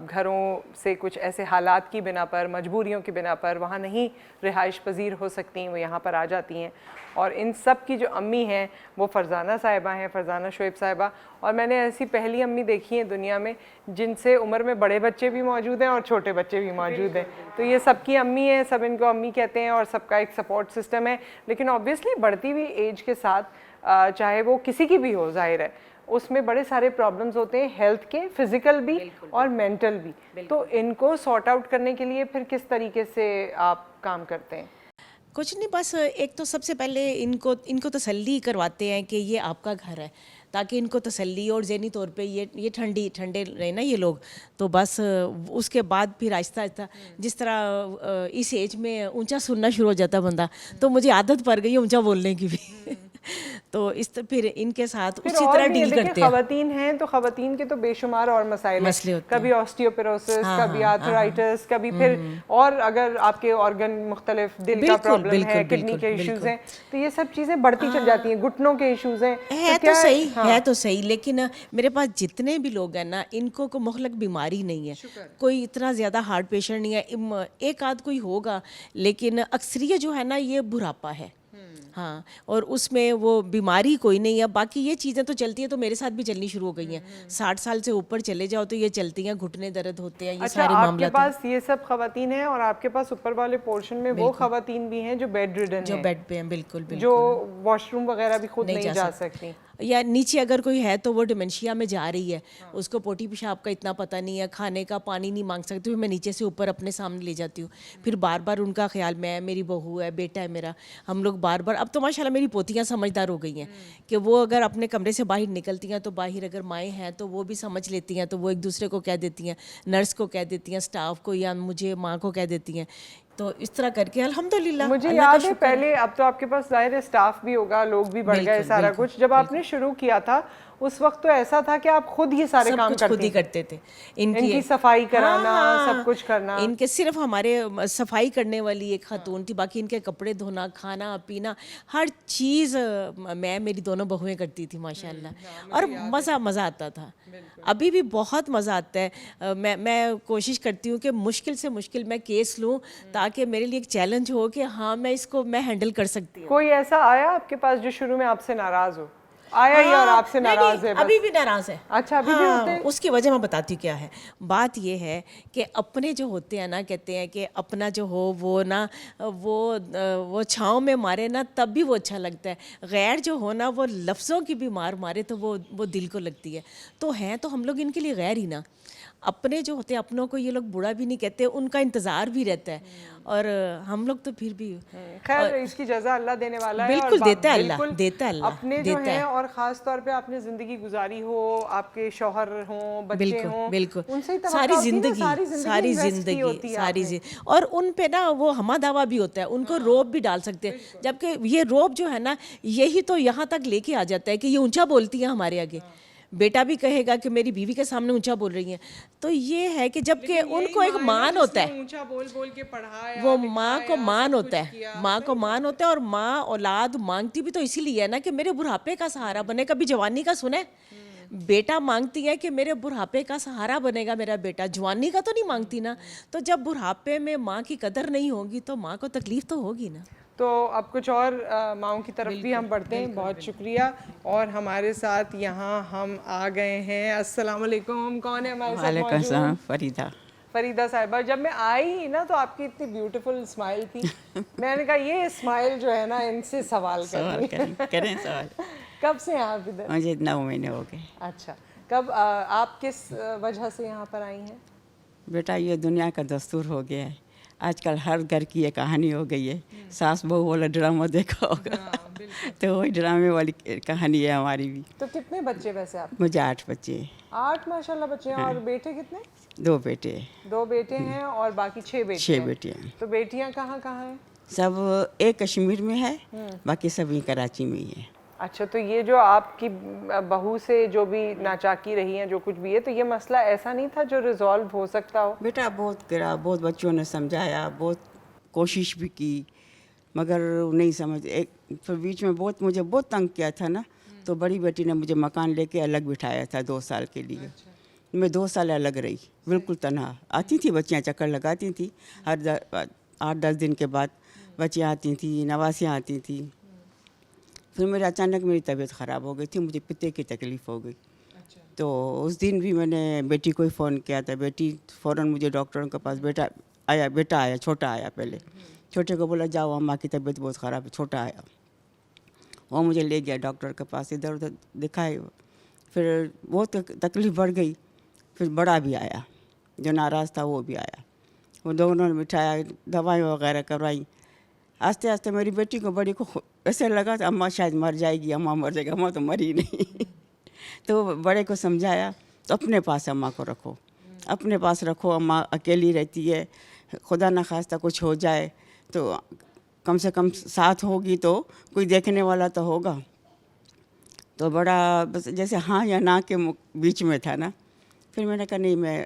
घरों से कुछ ऐसे हालात की बिना पर, मजबूरियों की बिना पर वहाँ नहीं रिहाइश पजीर हो सकती, वो यहाँ पर आ जाती हैं। और इन सब की जो अम्मी हैं वो फ़रज़ाना साहिबा हैं, फ़रज़ाना शुएब साहिबा। और मैंने ऐसी पहली अम्मी देखी है दुनिया में जिनसे उम्र में बड़े बच्चे भी मौजूद हैं और छोटे बच्चे भी मौजूद हैं। तो ये सबकी अम्मी है, सब इनको अम्मी कहते हैं और सबका एक सपोर्ट सिस्टम है। लेकिन ऑब्वियसली बढ़ती हुई एज के साथ चाहे वो किसी की भी हो, जाहिर है उसमें बड़े सारे प्रॉब्लम्स होते हैं, हेल्थ के, फिज़िकल भी और मेंटल भी। तो इनको सॉर्ट आउट करने के लिए फिर किस तरीके से आप काम करते हैं?
कुछ नहीं, बस एक तो सबसे पहले इनको तसल्ली करवाते हैं कि ये आपका घर है, ताकि इनको तसल्ली और ज़हनी तौर पे ये ठंडे रहे ना ये लोग। तो बस उसके बाद फिर आहिस्ता आहिस्ता जिस तरह इस एज में ऊंचा सुनना शुरू हो जाता बंदा, तो मुझे आदत पड़ गई ऊंचा बोलने की भी। तो फिर इनके साथ उसी तरह डील करते हैं।
ख़वातीन हैं तो ख़वातीन के तो बेशुमार और मसले होते हैं, कभी ऑस्टियोपोरोसिस, कभी आर्थराइटिस, कभी फिर और अगर आपके ऑर्गन मुख्तलिफ, दिल का प्रॉब्लम है, किडनी के इश्यूज हैं, तो ये सब चीज़ें बढ़ती चल जाती हैं, घुटनों के इश्यूज हैं।
है तो सही, लेकिन मेरे पास जितने भी लोग हैं ना, इनको को मुख्तलिफ बीमारी नहीं है, कोई इतना ज़्यादा हार्ट पेशेंट नहीं है। एक आध कोई होगा, लेकिन अक्सरियत जो है ना ये बुढ़ापा है। हाँ, और उसमें वो बीमारी कोई नहीं है। बाकी ये चीज़ें तो चलती हैं, तो मेरे साथ भी चलनी शुरू हो गई हैं। 60 साल से ऊपर चले जाओ तो ये चलती हैं, घुटने दर्द होते हैं, ये सारे मामले।
आपके पास ये सब ख़वातीन हैं और आपके पास ऊपर वाले पोर्शन में वो ख़वातीन भी हैं जो बेड रिडन हैं,
जो बेड पे हैं, बिल्कुल,
जो वॉशरूम वगैरह भी खुद नहीं जा सकती,
या नीचे अगर कोई है तो वो डिमेंशिया में जा रही है, उसको पोटी पेशाब का इतना पता नहीं है, खाने का पानी नहीं मांग सकती, फिर मैं नीचे से ऊपर अपने सामने ले जाती हूँ। फिर बार बार उनका ख्याल, मैं, मेरी बहू है, बेटा है मेरा, हम लोग बार बार। अब तो माशाल्लाह मेरी पोतियाँ समझदार हो गई हैं कि वो अगर अपने कमरे से बाहर निकलती हैं तो बाहर अगर माएँ हैं तो वो भी समझ लेती हैं, तो वो एक दूसरे को कह देती हैं, नर्स को कह देती हैं, स्टाफ को, या मुझे माँ को कह देती हैं। तो इस तरह करके अल्हम्दुलिल्लाह।
मुझे याद है पहले, अब तो आपके पास जाहिर है स्टाफ भी होगा, लोग भी बढ़ गए सारा कुछ। जब आपने शुरू किया था उस वक्त तो ऐसा था कि आप खुद ही सारे काम
खुद ही करते थे।
इनकी सफाई कराना, सब कुछ करना।
इनके सिर्फ हमारे सफाई करने वाली एक खातून थी, बाकी इनके कपड़े धोना, खाना पीना, हर चीज़ मैं, मेरी दोनों बहुएं करती थी माशाल्लाह। और मज़ा आता था, अभी भी बहुत मज़ा आता है। मैं कोशिश करती हूँ कि मुश्किल से मुश्किल मैं केस लूँ, ताकि मेरे लिए एक चैलेंज हो कि हाँ मैं इसको हैंडल कर सकती हूँ।
कोई ऐसा आया आपके पास जो शुरू में आपसे नाराज़ हो? आया ही और आपसे नाराज है?
अभी भी नाराज है।
अच्छा, अभी भी होते हैं?
उसकी वजह मैं बताती हूँ क्या है। बात ये है कि अपने जो होते हैं ना, कहते हैं कि अपना जो हो वो ना वो छाँव में मारे ना तब भी वो अच्छा लगता है, गैर जो हो ना वो लफ्ज़ों की भी मार मारे तो वो दिल को लगती है। तो हैं तो हम लोग इनके लिए गैर ही ना। अपने जो होते हैं, अपनों को ये लोग बुरा भी नहीं कहते, उनका इंतज़ार भी रहता है। और हम लोग तो फिर भी
खैर इसकी जज़ा अल्लाह देने वाला है।
बिल्कुल देता है अल्लाह, देता है अल्लाह,
अपने जो हैं और ख़ास तौर पे आपने ज़िंदगी गुजारी हो, आपके शौहर हों, बच्चे हों,
बिल्कुल
उनसे
सारी जिंदगी और उन पे ना वो हमा दावा भी होता है, उनको रोब भी डाल सकते हैं। जबकि ये रोब जो है ना, यही तो यहाँ तक लेके आ जाता है कि ये ऊंचा बोलती है हमारे आगे। बेटा भी कहेगा कि मेरी बीवी के सामने ऊंचा बोल रही हैं। तो ये है कि जबकि उनको एक मान होता है,
ऊंचा बोल के पढ़ाया,
वो माँ को मान होता है, माँ को मान होता है। और माँ औलाद मांगती भी तो इसीलिए है ना कि मेरे बुढ़ापे का सहारा बने। कभी जवानी का सुने? बेटा मांगती है कि मेरे बुढ़ापे का सहारा बनेगा मेरा बेटा, जवानी का तो नहीं मांगती ना। तो जब बुढ़ापे में माँ की कदर नहीं होगी तो माँ को तकलीफ तो होगी ना।
तो अब कुछ और माओं की तरफ भी हम बढ़ते हैं। बहुत शुक्रिया। और हमारे साथ यहाँ हम आ गए हैं। अस्सलाम वालेकुम। कौन है हमारे साथ मौजूद?
फरीदा।
फरीदा साहिबा, जब मैं आई ही ना तो आपकी इतनी ब्यूटीफुल स्माइल थी। मैंने कहा ये स्माइल जो है ना, इनसे सवाल
करें सवाल।
कब से हैं आप इधर?
मुझे 9 महीने हो गए।
अच्छा, कब आप किस वजह से यहाँ पर आई हैं?
बेटा ये दुनिया का दस्तूर हो गया है, आजकल हर घर की ये कहानी हो गई है। सास बहू वाला ड्रामा देखा होगा। तो वही ड्रामे वाली कहानी है हमारी भी।
तो कितने बच्चे वैसे आप?
मुझे 8 बच्चे हैं।
8 माशाल्लाह बच्चे हैं। और बेटे कितने?
2 बेटे हैं।
2 बेटे हैं और बाकी 6 बेटे
6
हैं।
बेटियाँ हैं।
तो बेटियां कहाँ कहाँ हैं?
सब एक कश्मीर में है, बाकी सभी कराची में ही है।
अच्छा, तो ये जो आपकी बहू से जो भी नाचाकी रही है, जो कुछ भी है, तो ये मसला ऐसा नहीं था जो रिजॉल्व हो सकता हो?
बेटा बहुत गिरा, बहुत बच्चों ने समझाया, बहुत कोशिश भी की, मगर नहीं समझ। एक फिर बीच में मुझे बहुत तंग किया था ना, तो बड़ी बेटी ने मुझे मकान लेके अलग बिठाया था 2 साल के लिए। मैं 2 साल अलग रही, बिल्कुल तनहा। आती थी बच्चियाँ, चक्कर लगाती थी हर 8-10 दिन के बाद बच्चियाँ आती थी, नवासियाँ आती थी। फिर मेरे अचानक मेरी तबीयत ख़राब हो गई थी, मुझे पित्ते की तकलीफ़ हो गई। तो उस दिन भी मैंने बेटी को ही फ़ोन किया था। बेटी फ़ौरन मुझे डॉक्टरों के पास, बेटा आया, छोटा आया पहले। छोटे को बोला जाओ अम्मा की तबीयत बहुत ख़राब है। छोटा आया, वो मुझे ले गया डॉक्टर के पास, इधर उधर दिखाए। फिर बहुत तकलीफ़ बढ़ गई। फिर बड़ा भी आया, जो नाराज़ था वो भी आया। वो दोनों ने बिठाया, दवाई वगैरह करवाई। आस्ते आस्ते मेरी बेटी को, बड़ी को ऐसे लगा था अम्मा शायद मर जाएगी, अम्मा मर जाएगी। अम्मा तो मरी नहीं। तो बड़े को समझाया, तो अपने पास अम्मा को रखो, अपने पास रखो। अम्मा अकेली रहती है, खुदा न खास्ता कुछ हो जाए तो कम से कम साथ होगी तो कोई देखने वाला तो होगा। तो बड़ा बस जैसे हाँ या ना के बीच में था ना। फिर मैंने कहा नहीं, मैं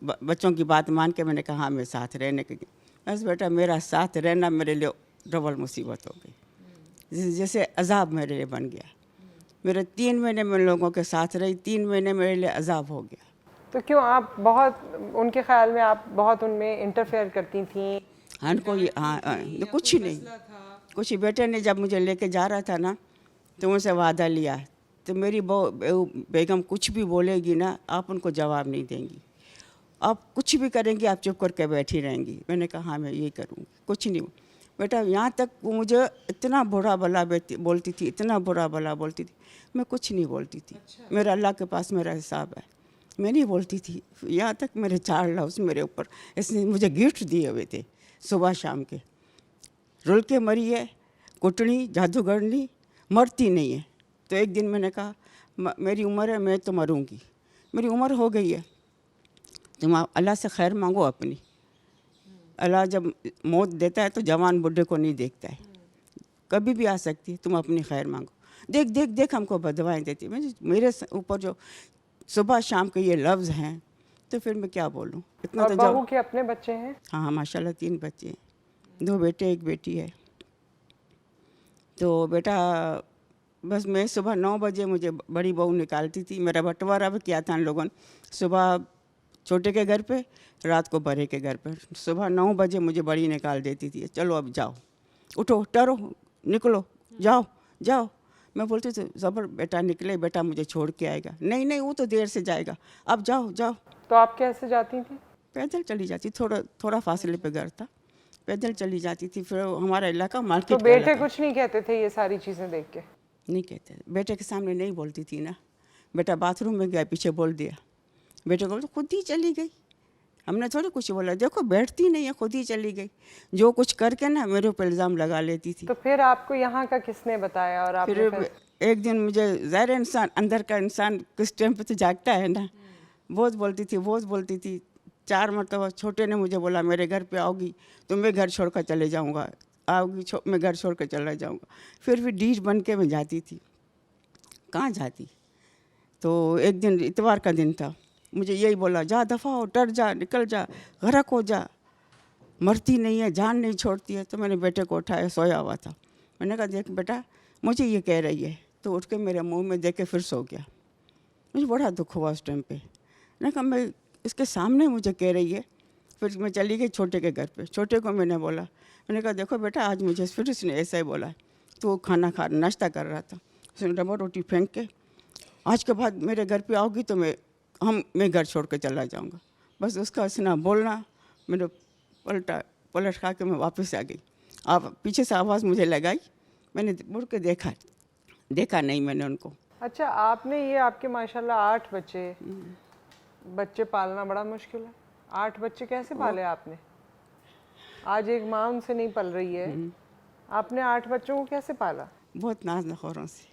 बच्चों की बात मान के मैंने कहा हाँ मैं साथ रहने की। बस बेटा मेरा साथ रहना मेरे लिए डबल मुसीबत हो गई, जैसे अजाब मेरे लिए बन गया। मेरे 3 महीने में लोगों के साथ रही, 3 महीने मेरे लिए अजाब हो गया।
तो क्यों आप बहुत, उनके ख्याल में आप बहुत उनमें इंटरफेयर करती थी?
हाँ कोई कुछ नहीं, कुछ। बेटे ने जब मुझे लेके जा रहा था ना, तो उनसे वादा लिया, तो मेरी बेगम कुछ भी बोलेगी ना, आप उनको जवाब नहीं देंगी, आप कुछ भी करेंगी, आप चुप करके बैठी रहेंगी। मैंने कहा हाँ मैं ये करूँगी, कुछ नहीं। बेटा यहाँ तक वो मुझे इतना बुरा भला बोलती थी, इतना बुरा भला बोलती थी, मैं कुछ नहीं बोलती थी। मेरा अल्लाह के पास मेरा हिसाब है, मैं नहीं बोलती थी। यहाँ तक मेरे 4 लफ्ज़ मेरे ऊपर इसने मुझे गिफ्ट दिए हुए थे सुबह शाम के। रुल के मरी है, कुटनी जादूगरनी, मरती नहीं है। तो एक दिन मैंने कहा मेरी उम्र है, मैं तो मरूँगी, मेरी उम्र हो गई है, तुम अल्लाह से खैर मांगो अपनी। अल्लाह जब मौत देता है तो जवान बुढ़े को नहीं देखता है, कभी भी आ सकती है, तुम अपनी खैर मांगो। देख देख देख हमको बदवाएं देती है। मेरे ऊपर जो सुबह शाम के ये लफ्ज़ हैं, तो फिर मैं क्या बोलूँ। इतना
और
तो
बहू के अपने बच्चे हैं?
हाँ माशाल्लाह 3 बच्चे हैं, 2 बेटे 1 बेटी है। तो बेटा बस मैं सुबह 9 बजे मुझे बड़ी बहू निकालती थी। मेरा बंटवारा भी किया था उन लोगों ने, सुबह छोटे के घर पे, रात को बड़े के घर पे। सुबह 9 बजे मुझे बड़ी निकाल देती थी, चलो अब जाओ, उठो, टरो, निकलो, जाओ जाओ। मैं बोलती थी ज़बर बेटा निकले, बेटा मुझे छोड़ के आएगा। नहीं नहीं वो तो देर से जाएगा, अब जाओ जाओ।
तो आप कैसे जाती थी?
पैदल चली जाती, थोड़ा फासले पे घर था, पैदल चली जाती थी। फिर हमारा इलाका मार्केट।
तो बेटे कुछ नहीं कहते थे ये सारी चीज़ें देख के?
नहीं कहते, बेटे के सामने नहीं बोलती थी ना। बेटा बाथरूम में गया, पीछे बोल दिया, बेटे को तो खुद ही चली गई, हमने थोड़ा कुछ बोला। देखो बैठती नहीं है, खुद ही चली गई, जो कुछ करके ना मेरे ऊपर इल्ज़ाम लगा लेती थी।
तो फिर आपको यहाँ का किसने बताया? और
फिर एक दिन मुझे, ज़ाहिर इंसान अंदर का इंसान किस टाइम पे तो जागता है ना, बहुत बोलती थी। 4 मरतबा छोटे ने मुझे बोला मेरे घर पे आओगी तो मैं घर छोड़ कर चले जाऊँगा, आओगी मैं घर छोड़ कर चला जाऊँगा। फिर भी डीज बन के मैं जाती थी, कहाँ जाती। तो एक दिन इतवार का दिन था, मुझे यही बोला जा दफ़ा हो, डर जा, निकल जा, गरक हो जा, मरती नहीं है, जान नहीं छोड़ती है। तो मैंने बेटे को उठाया, सोया हुआ था। मैंने कहा देख बेटा मुझे ये कह रही है, तो उठ के मेरे मुंह में देख के फिर सो गया। मुझे बड़ा दुख हुआ उस टाइम पे। मैंने कहा मैं इसके सामने मुझे कह रही है। फिर मैं चली गई छोटे के घर पे। छोटे को मैंने बोला, मैंने कहा देखो बेटा आज मुझे फिर उसने ऐसा ही बोला। तो वो खाना नाश्ता कर रहा था, उसने डब्बा रोटी फेंक के, आज के बाद मेरे घर पे आओगी तो मैं घर छोड़ के चला जाऊँगा। बस उसका इतना बोलना, मैंने पलट खा के मैं वापस आ गई। आप पीछे से आवाज़ मुझे लगाई, मैंने मुड़ के देखा नहीं मैंने उनको।
अच्छा, आपने ये आपके माशाल्लाह 8 बच्चे पालना बड़ा मुश्किल है। 8 बच्चे कैसे पाले आपने? आज एक माँ उनसे नहीं पल रही है, आपने 8 बच्चों को कैसे पाला?
बहुत नाज नखोरों से,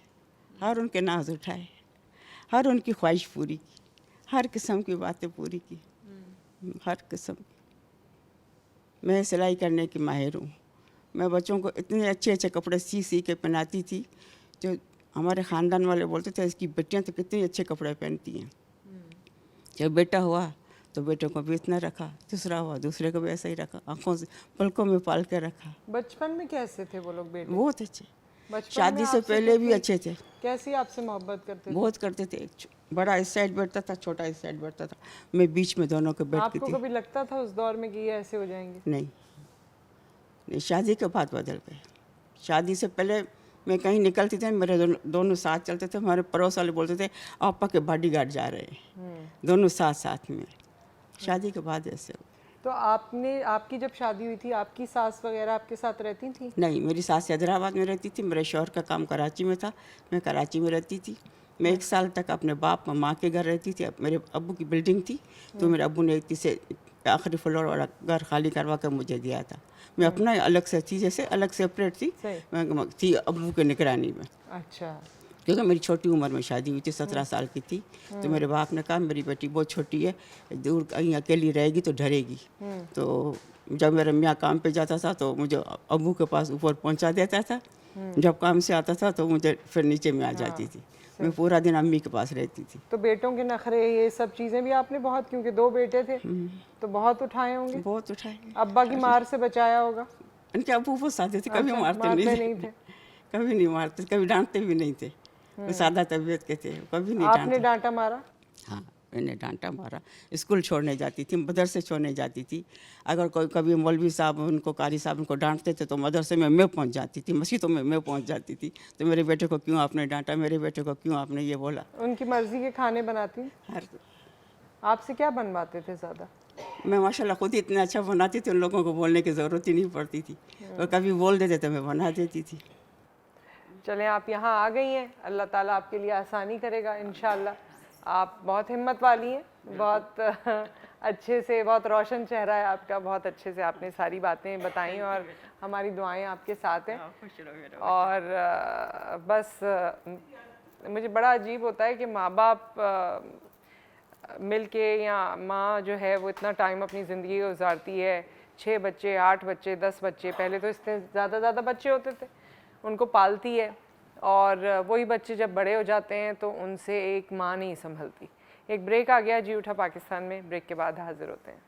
हर उनके नाज उठाए, हर उनकी ख्वाहिश पूरी की, हर किस्म की बातें पूरी की, हर किस्म। मैं सिलाई करने की माहिर हूँ। मैं बच्चों को इतने अच्छे अच्छे कपड़े सी के पहनाती थी, जो हमारे ख़ानदान वाले बोलते थे इसकी बेटियाँ तो कितने अच्छे कपड़े पहनती हैं। जब बेटा हुआ तो बेटे को भी इतना रखा, दूसरा हुआ दूसरे को भी ऐसा ही रखा, आँखों से पलकों में पाल के रखा।
बचपन में कैसे थे वो लोग बेटे?
बहुत अच्छे,
बचपन
शादी
में
से
आपसे
पहले भी अच्छे थे।
कैसी आपसे मोहब्बत करते थे?
बहुत करते थे। बड़ा इस साइड बैठता था, छोटा इस साइड बैठता था, मैं बीच में दोनों के बैठती
आपको
थी।
कभी लगता था उस दौर में कि ये ऐसे हो जाएंगे?
नहीं, शादी के बाद बदल गए। शादी से पहले मैं कहीं निकलती थी, मेरे दोनों साथ चलते थे। हमारे पड़ोस वाले बोलते थे आपा के बॉडीगार्ड जा रहे हैं, दोनों साथ में। शादी के बाद ऐसे हो।
तो आपकी जब शादी हुई थी, आपकी सास वगैरह आपके साथ रहती थी?
नहीं, मेरी सास हैदराबाद में रहती थी, मेरे शौहर का काम कराची में था, मैं कराची में रहती थी। मैं 1 साल तक अपने बाप माँ के घर रहती थी। मेरे अब्बू की बिल्डिंग थी, तो मेरे अब्बू ने एक तीसरे आखिरी फ्लोर वाला घर खाली करवा कर मुझे दिया था। मैं अपना अलग से थी, जैसे अलग सेपरेट थी, मैं थी अब्बू के निगरानी में।
अच्छा।
क्योंकि मेरी छोटी उम्र में शादी हुई थी, 17 साल की थी। तो मेरे बाप ने कहा मेरी बेटी बहुत छोटी है, दूर कहीं अकेली रहेगी तो डरेगी। तो जब मेरा मियाँ काम पे जाता था तो मुझे अब्बू के पास ऊपर पहुंचा देता था, जब काम से आता था तो मुझे फिर नीचे में आ जाती थी। मैं पूरा दिन अम्मी के पास रहती थी।
तो बेटों के नखरे ये सब चीज़ें भी आपने बहुत, क्योंकि 2 बेटे थे तो बहुत उठाए होंगे?
बहुत उठाए।
अब्बा की मार से बचाया होगा?
उनके अब्बू बहुत सादे थे, कभी
अच्छा,
मारते नहीं थे। कभी नहीं मारते, कभी डांटते भी नहीं थे। वो सादा तबीयत के थे, कभी नहीं
आपने डांटा मारा?
हाँ, मैंने डांटा मारा। स्कूल छोड़ने जाती थी, मदरसे छोड़ने जाती थी। अगर कोई कभी मौलवी साहब उनको, कारी साहब उनको डांटते थे तो मदरसे में मैं पहुंच जाती थी, मस्जिदों में मैं पहुंच जाती थी। तो मेरे बेटे को क्यों आपने डांटा, मेरे बेटे को क्यों आपने ये बोला।
उनकी मर्जी के खाने बनाती?
हर
आपसे क्या बनवाते थे ज़्यादा?
मैं माशाल्लाह खुद ही इतना अच्छा बनाती थी, उन लोगों को बोलने की ज़रूरत ही नहीं पड़ती थी। और कभी बोल देते तो मैं बना देती थी।
चलें, आप यहाँ आ गई हैं, अल्लाह ताला आपके लिए आसानी करेगा इंशाल्लाह। आप बहुत हिम्मत वाली हैं, बहुत अच्छे से, बहुत रोशन चेहरा है आपका, बहुत अच्छे से आपने सारी बातें बताई और हमारी दुआएं आपके साथ हैं। और बस मुझे बड़ा अजीब होता है कि माँ बाप मिलके, या माँ जो है वो इतना टाइम अपनी ज़िंदगी गुजारती है, 6 बच्चे, 8 बच्चे, 10 बच्चे, पहले तो इससे ज़्यादा बच्चे होते थे, उनको पालती है। और वही बच्चे जब बड़े हो जाते हैं तो उनसे एक माँ नहीं संभलती। एक ब्रेक आ गया जी उठा पाकिस्तान में, ब्रेक के बाद हाजिर होते हैं।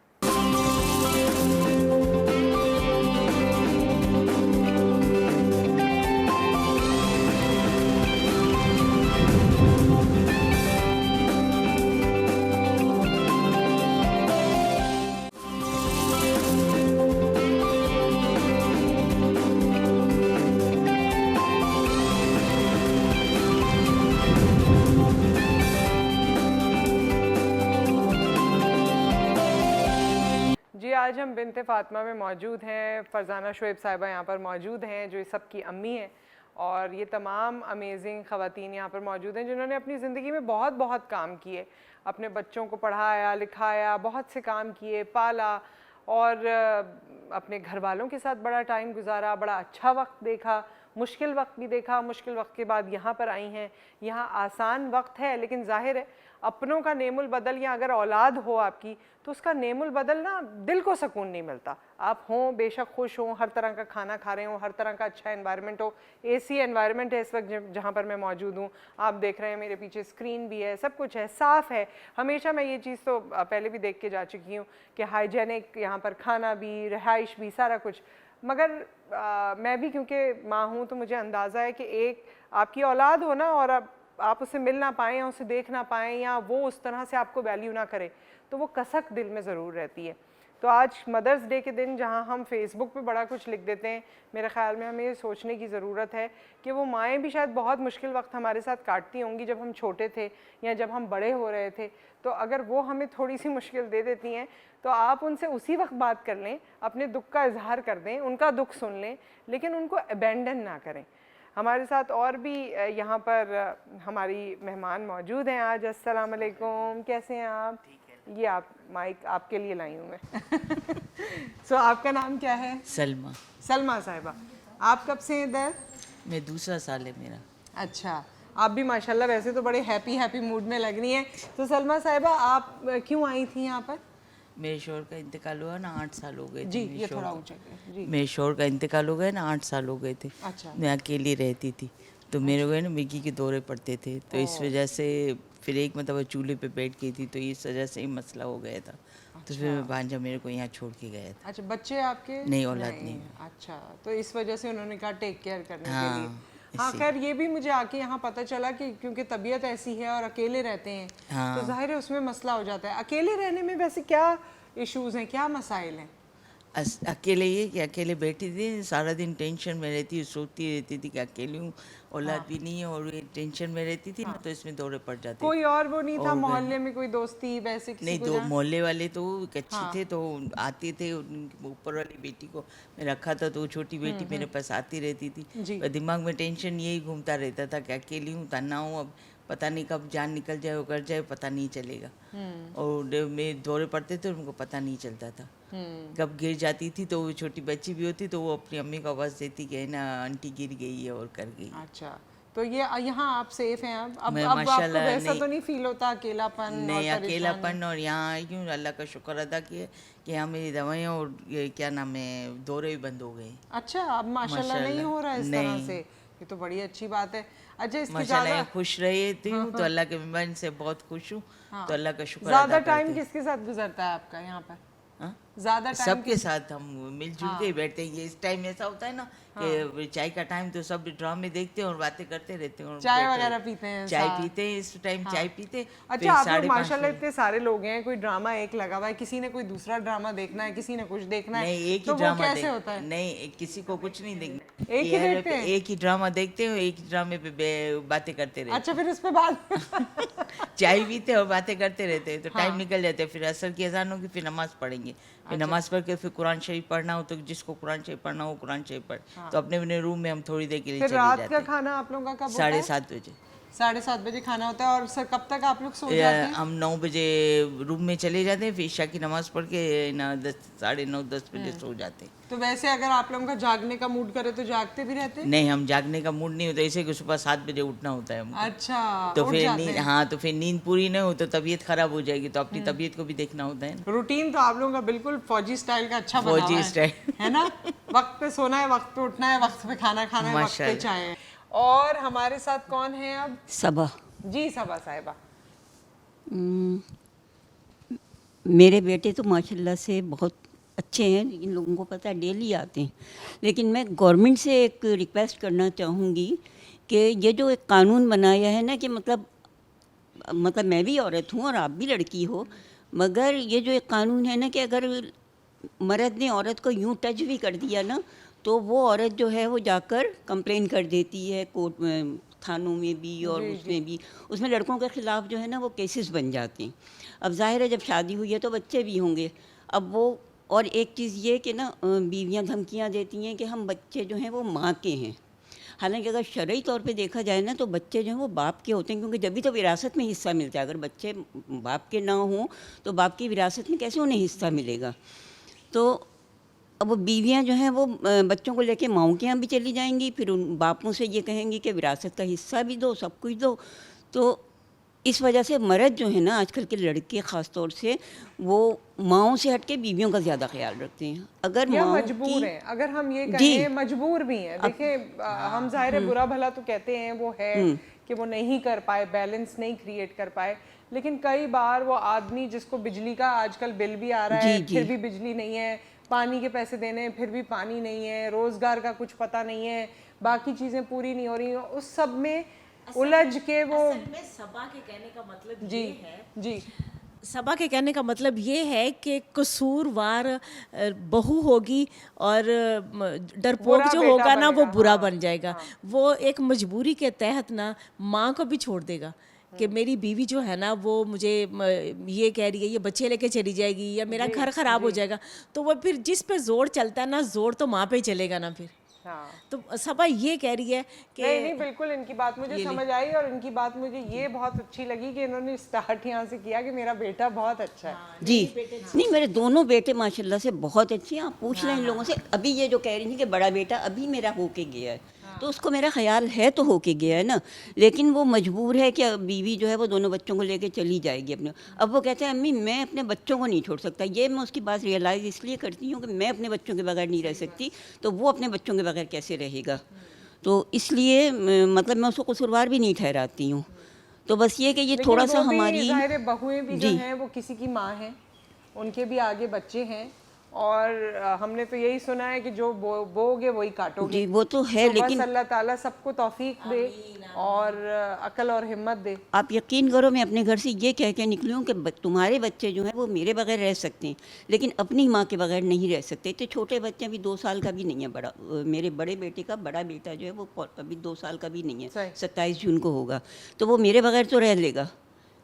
जी, आज हम बिन्ते फ़ातिमा में मौजूद हैं। फ़रज़ाना शुएब साहिबा यहाँ पर मौजूद हैं, जो इस सब की अम्मी हैं। और ये तमाम अमेजिंग ख़वातीन यहाँ पर मौजूद हैं जिन्होंने अपनी ज़िंदगी में बहुत काम किए, अपने बच्चों को पढ़ाया लिखाया, बहुत से काम किए, पाला, और अपने घर वालों के साथ बड़ा टाइम गुजारा, बड़ा अच्छा वक्त देखा, मुश्किल वक्त भी देखा। मुश्किल वक्त के बाद यहाँ पर आई हैं। यहाँ आसान वक्त है, लेकिन ज़ाहिर है अपनों का नेमुल बदल, या अगर औलाद हो आपकी तो उसका नेमुल बदल ना, दिल को सुकून नहीं मिलता। आप हों, बेशक खुश हों, हर तरह का खाना खा रहे हों, हर तरह का अच्छा एनवायरनमेंट हो। एसी एनवायरनमेंट है इस वक्त जहाँ पर मैं मौजूद हूँ, आप देख रहे हैं मेरे पीछे स्क्रीन भी है, सब कुछ है, साफ़ है। हमेशा मैं ये चीज़ तो पहले भी देख के जा चुकी हूँ कि हाइजेनिक यहाँ पर खाना भी, रहाइश भी, सारा कुछ। मगर मैं भी क्योंकि माँ हूँ तो मुझे अंदाज़ा है कि एक आपकी औलाद हो ना, और आप उससे मिल ना पाएँ या उसे देख ना पाएँ या वो उस तरह से आपको वैल्यू ना करे, तो वो कसक दिल में ज़रूर रहती है। तो आज मदर्स डे के दिन जहाँ हम फेसबुक पे बड़ा कुछ लिख देते हैं, मेरे ख़्याल में हमें ये सोचने की ज़रूरत है कि वो माएँ भी शायद बहुत मुश्किल वक्त हमारे साथ काटती होंगी जब हम छोटे थे या जब हम बड़े हो रहे थे। तो अगर वो हमें थोड़ी सी मुश्किल दे देती हैं तो आप उनसे उसी वक्त बात कर लें, अपने दुख का इजहार कर दें, उनका दुख सुन लें, लेकिन उनको अबेंडन ना करें। हमारे साथ और भी यहाँ पर हमारी मेहमान मौजूद हैं आज। अस्सलाम वालेकुम, कैसे हैं आप? ये आप माइक आपके लिए लाई हूँ मैं। सो आपका नाम क्या है?
सलमा।
सलमा साहिबा, आप कब से हैं इधर?
मैं दूसरा साल है मेरा।
अच्छा, आप भी माशाल्लाह वैसे तो बड़े हैप्पी मूड में लग रही हैं। तो सलमा साहिबा, आप क्यों आई थी यहाँ पर?
मेरे शोहर का इंतकाल हुआ ना, 8 साल हो गए थे।
जी, ये थोड़ा ऊंचा करें जी।
मेरे शोहर का इंतकाल हो गया ना, 8 साल हो गए थे।
अच्छा।
मैं अकेली रहती थी, तो मेरे को है ना मिर्गी के दौरे पड़ते थे, तो इस वजह से फिर एक मतलब चूल्हे पे बैठ गई थी, तो इस वजह से ही मसला हो गया था। तो फिर भांजा मेरे को यहाँ छोड़ के गया था।
अच्छा, बच्चे आपके?
नहीं, औलाद नहीं।
अच्छा, तो इस वजह से उन्होंने कहा टेक केयर करने के
हाँ,
लिए। हाँ, खैर ये भी मुझे आके यहाँ पता चला कि क्योंकि तबीयत ऐसी है और अकेले रहते हैं, तो जाहिर है उसमें मसला हो जाता है। अकेले रहने में वैसे क्या इश्यूज हैं, क्या मसाइल हैं?
अकेले ये कि अकेले बैठी थी, सारा दिन टेंशन में रहती, सोचती रहती थी कि अकेली हूँ, औलाद भी नहीं है और ये टेंशन में रहती थी ना, तो इसमें दौरे पड़ जाते।
कोई और वो नहीं था मोहल्ले में, कोई दोस्ती वैसे किसी
नहीं,
को?
दो मोहल्ले वाले तो अच्छे थे, तो आते थे। ऊपर वाली बेटी को मैं रखा था, तो छोटी बेटी मेरे पास आती रहती थी। पर दिमाग में टेंशन यही घूमता रहता था कि अकेली हूँ, तन्हा हूँ, अब पता नहीं कब जान निकल जाए और कर जाए, पता नहीं चलेगा। और मैं दौरे पड़ते थे, उनको पता नहीं चलता था। कब गिर जाती थी तो वो छोटी बच्ची भी होती, तो वो अपनी अम्मी को आवाज़ देती कि ना आंटी गिर गई है और कर गई।
अच्छा, तो ये यहाँ आप सेफ हैं अब
मैं
आपको
माशाल्लाह
वैसा तो नहीं फील होता अकेलापन?
नहीं, अकेलापन और यहाँ आई हूँ, अल्लाह का शुक्र अदा किया कि यहाँ मेरी दवाइयाँ और ये क्या नाम है, दौरे भी बंद हो गए।
अच्छा, अब माशाल्लाह नहीं हो रहा है इस तरह से, ये तो बड़ी अच्छी बात है। अच्छा, इसकी
माशाल्लाह
ज़्यादा
खुश रहती हूँ, तो अल्लाह के मेहरबानी से बहुत खुश हूँ, तो अल्लाह का शुक्र
ज़्यादा
अदा
टाइम
करते हैं।
किसके साथ गुजरता है आपका यहाँ पर?
हाँ?
ज़्यादा टाइम
सबके साथ हम मिलजुल के ही बैठते हैं। ये इस टाइम ऐसा होता है ना कि चाय का टाइम, तो सब ड्रामे देखते हैं और बातें करते रहते हैं और
चाय
बैठे
वगैरह
रहते
पीते हैं
चाय
साथ?
पीते हैं, इस टाइम चाय पीते।
अच्छा, आप लोग माशाल्लाह इतने सारे लोग हैं, कोई ड्रामा एक लगा हुआ है, किसी ने कोई दूसरा ड्रामा देखना है, किसी ने कुछ देखना है,
नहीं, एक
तो
ही
वो
ड्रामा
कैसे होता है?
नहीं, किसी को कुछ नहीं देखना,
एक ही देखते हैं?
एक ही ड्रामा देखते हैं, एक ही ड्रामे पे बातें करते रहते।
अच्छा, फिर उस पे बात
चाय पीते और बातें करते रहते हैं, तो टाइम निकल जाता है। फिर असर की अजान होगी, फिर नमाज पढ़ेंगे, फिर नमाज पढ़ के फिर कुरान शरीफ पढ़ना हो, तो जिसको कुरान शरीफ पढ़ना हो कुरान शरीफ पढ़, तो अपने अपने रूम में हम थोड़ी देर के लिए
फिर
चले
रात
जाते
का
हैं।
खाना आप लोगों का कब होता है?
7:30 बजे
7:30 बजे खाना होता है। और सर कब तक आप लोग सो जाते हैं?
हम 9 बजे रूम में चले जाते हैं, फिर ईशा की नमाज पढ़ के ना 9:30 बजे सो जाते हैं।
तो वैसे अगर आप लोगों का जागने का मूड करे तो जागते भी रहते हैं?
नहीं, हम जागने का मूड नहीं होता, इसे कि सुबह 7 बजे उठना होता है हमको।
अच्छा,
तो
उठ
फिर
जाते
नींद,
हैं।
हाँ, तो फिर नींद पूरी नहीं हो तो तबीयत खराब हो जाएगी, तो अपनी तबीयत को भी देखना होता है ना।
रूटीन तो आप लोगों का बिल्कुल फौजी स्टाइल का अच्छा बना हुआ
फौजी
है,
स्टाइल।
है ना? वक्त पे सोना है, वक्त पे उठना है, वक्त पे खाना खाना है, वक्त पे
माशाल्लाह।
चाय है। और हमारे साथ कौन है अब?
सबा।
जी सबा साहिबा।
मेरे बेटे तो माशाल्लाह से बहुत अच्छे हैं, लेकिन लोगों को पता है डेली आते हैं। लेकिन मैं गवर्नमेंट से एक रिक्वेस्ट करना चाहूँगी कि ये जो एक कानून बनाया है ना, कि मतलब मैं भी औरत हूँ और आप भी लड़की हो, मगर ये जो एक कानून है ना कि अगर मर्द ने औरत को यूं टच भी कर दिया ना, तो वो औरत जो है वो जाकर कंप्लेन कर देती है कोर्ट में, थानों में भी और उसमें भी। उसमें लड़कों के ख़िलाफ़ जो है ना वो केसेस बन जाते हैं। अब जाहिर है जब शादी हुई है तो बच्चे भी होंगे। अब वो, और एक चीज़ ये कि ना बीवियाँ धमकियाँ देती हैं कि हम बच्चे जो हैं वो माँ के हैं। हालांकि अगर शरई तौर पे देखा जाए ना तो बच्चे जो हैं वो बाप के होते हैं, क्योंकि जब भी तो विरासत में हिस्सा मिलता है। अगर बच्चे बाप के ना हों तो बाप की विरासत में कैसे उन्हें हिस्सा मिलेगा? तो अब वो बीवियाँ जो हैं वो बच्चों को लेके माओं के यहाँ भी चली जाएंगी, फिर उन बापों से ये कहेंगी कि विरासत का हिस्सा भी दो, सब कुछ दो। तो इस वजह से मर्द जो है ना, आजकल के लड़के ख़ास तौर से, वो माओं से हट के बीवियों का ज़्यादा ख्याल रखते हैं। अगर
मजबूर हैं, अगर हम ये कहें मजबूर भी हैं। देखिए हम ज़ाहिर है बुरा भला तो कहते हैं वो है कि वो नहीं कर पाए, बैलेंस नहीं क्रिएट कर पाए, लेकिन कई बार वो आदमी जिसको बिजली का आजकल बिल भी आ रहा है, फिर भी बिजली नहीं है, पानी के पैसे देने हैं फिर भी पानी नहीं है, रोज़गार का कुछ पता नहीं है, बाकी चीज़ें पूरी नहीं हो रही, उस सब में उलझ के वो
असल में सबा के कहने का मतलब
जी
ये है,
जी
सबा के कहने का मतलब ये है कि कसूरवार बहू होगी और डरपोक
बुरा
जो
बेटा
होगा ना वो
बनेगा,
बुरा
हाँ,
बन जाएगा। वो एक मजबूरी के तहत ना माँ को भी छोड़ देगा कि मेरी बीवी जो है ना वो मुझे ये कह रही है, ये बच्चे लेके चली जाएगी या मेरा घर खराब हो जाएगा। तो वो फिर जिस पे जोर चलता है ना, जोर तो माँ पे ही चलेगा ना फिर।
हाँ।
तो सबा ये कह रही है कि
नहीं बिल्कुल इनकी बात मुझे समझ आई, और इनकी बात मुझे ये बहुत अच्छी लगी कि इन्होंने स्टार्ट यहाँ से किया कि मेरा बेटा बहुत अच्छा है।
जी नहीं, मेरे दोनों बेटे माशाल्लाह से बहुत अच्छे हैं। आप पूछ रहे हैं इन लोगों से, अभी ये जो कह रही थी कि बड़ा बेटा अभी मेरा होके गया है, तो उसको मेरा ख्याल है तो होके गया है ना, लेकिन वो मजबूर है कि बीवी जो है वो दोनों बच्चों को लेके चली जाएगी अपने। अब वो कहते हैं अम्मी मैं अपने बच्चों को नहीं छोड़ सकता। ये मैं उसकी बात रियलाइज़ इसलिए करती हूँ कि मैं अपने बच्चों के बगैर नहीं रह सकती, तो वो अपने बच्चों के बगैर कैसे रहेगा। तो इसलिए मतलब मैं उसको कसूरवार भी नहीं ठहराती हूँ। तो बस ये कि ये थोड़ा सा हमारी
ज़ाहिर है बहुएं भी जो हैं वो किसी की माँ हैं, उनके भी आगे बच्चे हैं, और हमने तो यही सुना है कि जो बोओगे वही काटोगे।
जी वो तो है,
तो
लेकिन
बस अल्लाह ताला सबको तौफीक दे और अकल और हिम्मत दे।
आप यकीन करो मैं अपने घर से ये कह के निकली हूँ कि तुम्हारे बच्चे जो हैं वो मेरे बगैर रह सकते हैं, लेकिन अपनी माँ के बगैर नहीं रह सकते। इतने छोटे बच्चे, अभी 2 साल का भी नहीं है बड़ा, मेरे बड़े बेटे का बड़ा बेटा जो है वो अभी 2 साल का भी नहीं है, 27 जून को होगा। तो वो मेरे बगैर तो रह लेगा,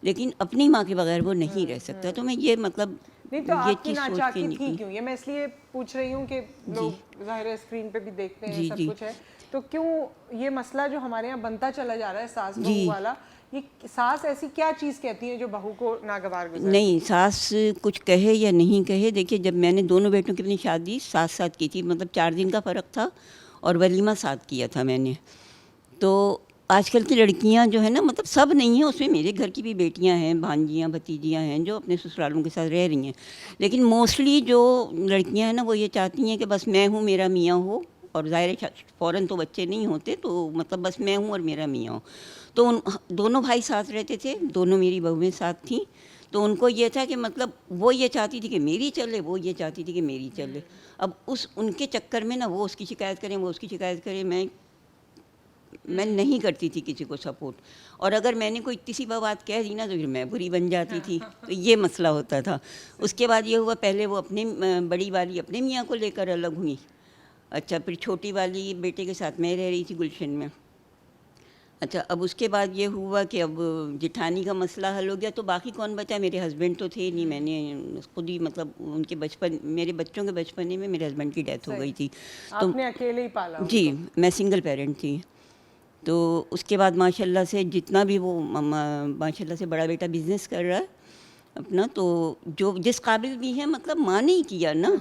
लेकिन अपनी माँ के बगैर वो नहीं रह सकता। तो मैं ये मतलब
नहीं तो
ये
आपकी
चीज़ सोच के
नाचाकी थी
निकली।
क्यों, ये मैं इसलिए पूछ रही हूँ कि लोग ज़ाहिर है स्क्रीन पे भी देखते हैं
जी,
सब
जी।
कुछ है, तो क्यों ये मसला जो हमारे यहाँ बनता चला जा रहा है सास बहू वाला, ये सास ऐसी क्या चीज़ कहती है जो बहू को नागवार गुजरती है?
नहीं, सास कुछ कहे या नहीं कहे, देखिए जब मैंने दोनों बेटों की अपनी शादी साथ साथ की थी, मतलब 4 दिन का फ़र्क था और वलीमा साथ किया था मैंने। तो आजकल की लड़कियां जो है ना, मतलब सब नहीं है, उसमें मेरे घर की भी बेटियां हैं, भांजियां भतीजियां हैं जो अपने ससुरालों के साथ रह रही हैं, लेकिन मोस्टली जो लड़कियां हैं ना वो ये चाहती हैं कि बस मैं हूँ मेरा मियाँ हो, और ज़ाहिर है फ़ौरन तो बच्चे नहीं होते, तो मतलब बस मैं हूँ और मेरा मियाँ हो। तो उन दोनों भाई साथ रहते थे, दोनों मेरी बहुएं साथ थीं, तो उनको ये था कि मतलब वो ये चाहती थी कि मेरी चले, वो ये चाहती थी कि मेरी चले। अब उनके चक्कर में ना वो उसकी शिकायत करें, वो उसकी शिकायत करें, मैं नहीं करती थी किसी को सपोर्ट, और अगर मैंने कोई किसी बात कह दी ना तो फिर मैं बुरी बन जाती थी। तो ये मसला होता था। उसके बाद ये हुआ, पहले वो अपने बड़ी वाली अपने मियाँ को लेकर अलग हुई, अच्छा फिर छोटी वाली बेटे के साथ मैं रह रही थी गुलशन में। अच्छा अब उसके बाद ये हुआ कि अब जिठानी का मसला हल हो गया, तो बाकी कौन बचा, मेरे हस्बैंड तो थे नहीं, मैंने खुद ही मतलब उनके बचपन, मेरे बच्चों के बचपने में मेरे हस्बैंड की डेथ हो गई थी, तो
आपने अकेले ही पाला
जी मैं सिंगल पेरेंट थी। तो उसके बाद माशाल्लाह से जितना भी वो माशाल्लाह से बड़ा बेटा बिज़नेस कर रहा है अपना, तो जो जिस काबिल भी है मतलब माँ ने ही किया ना।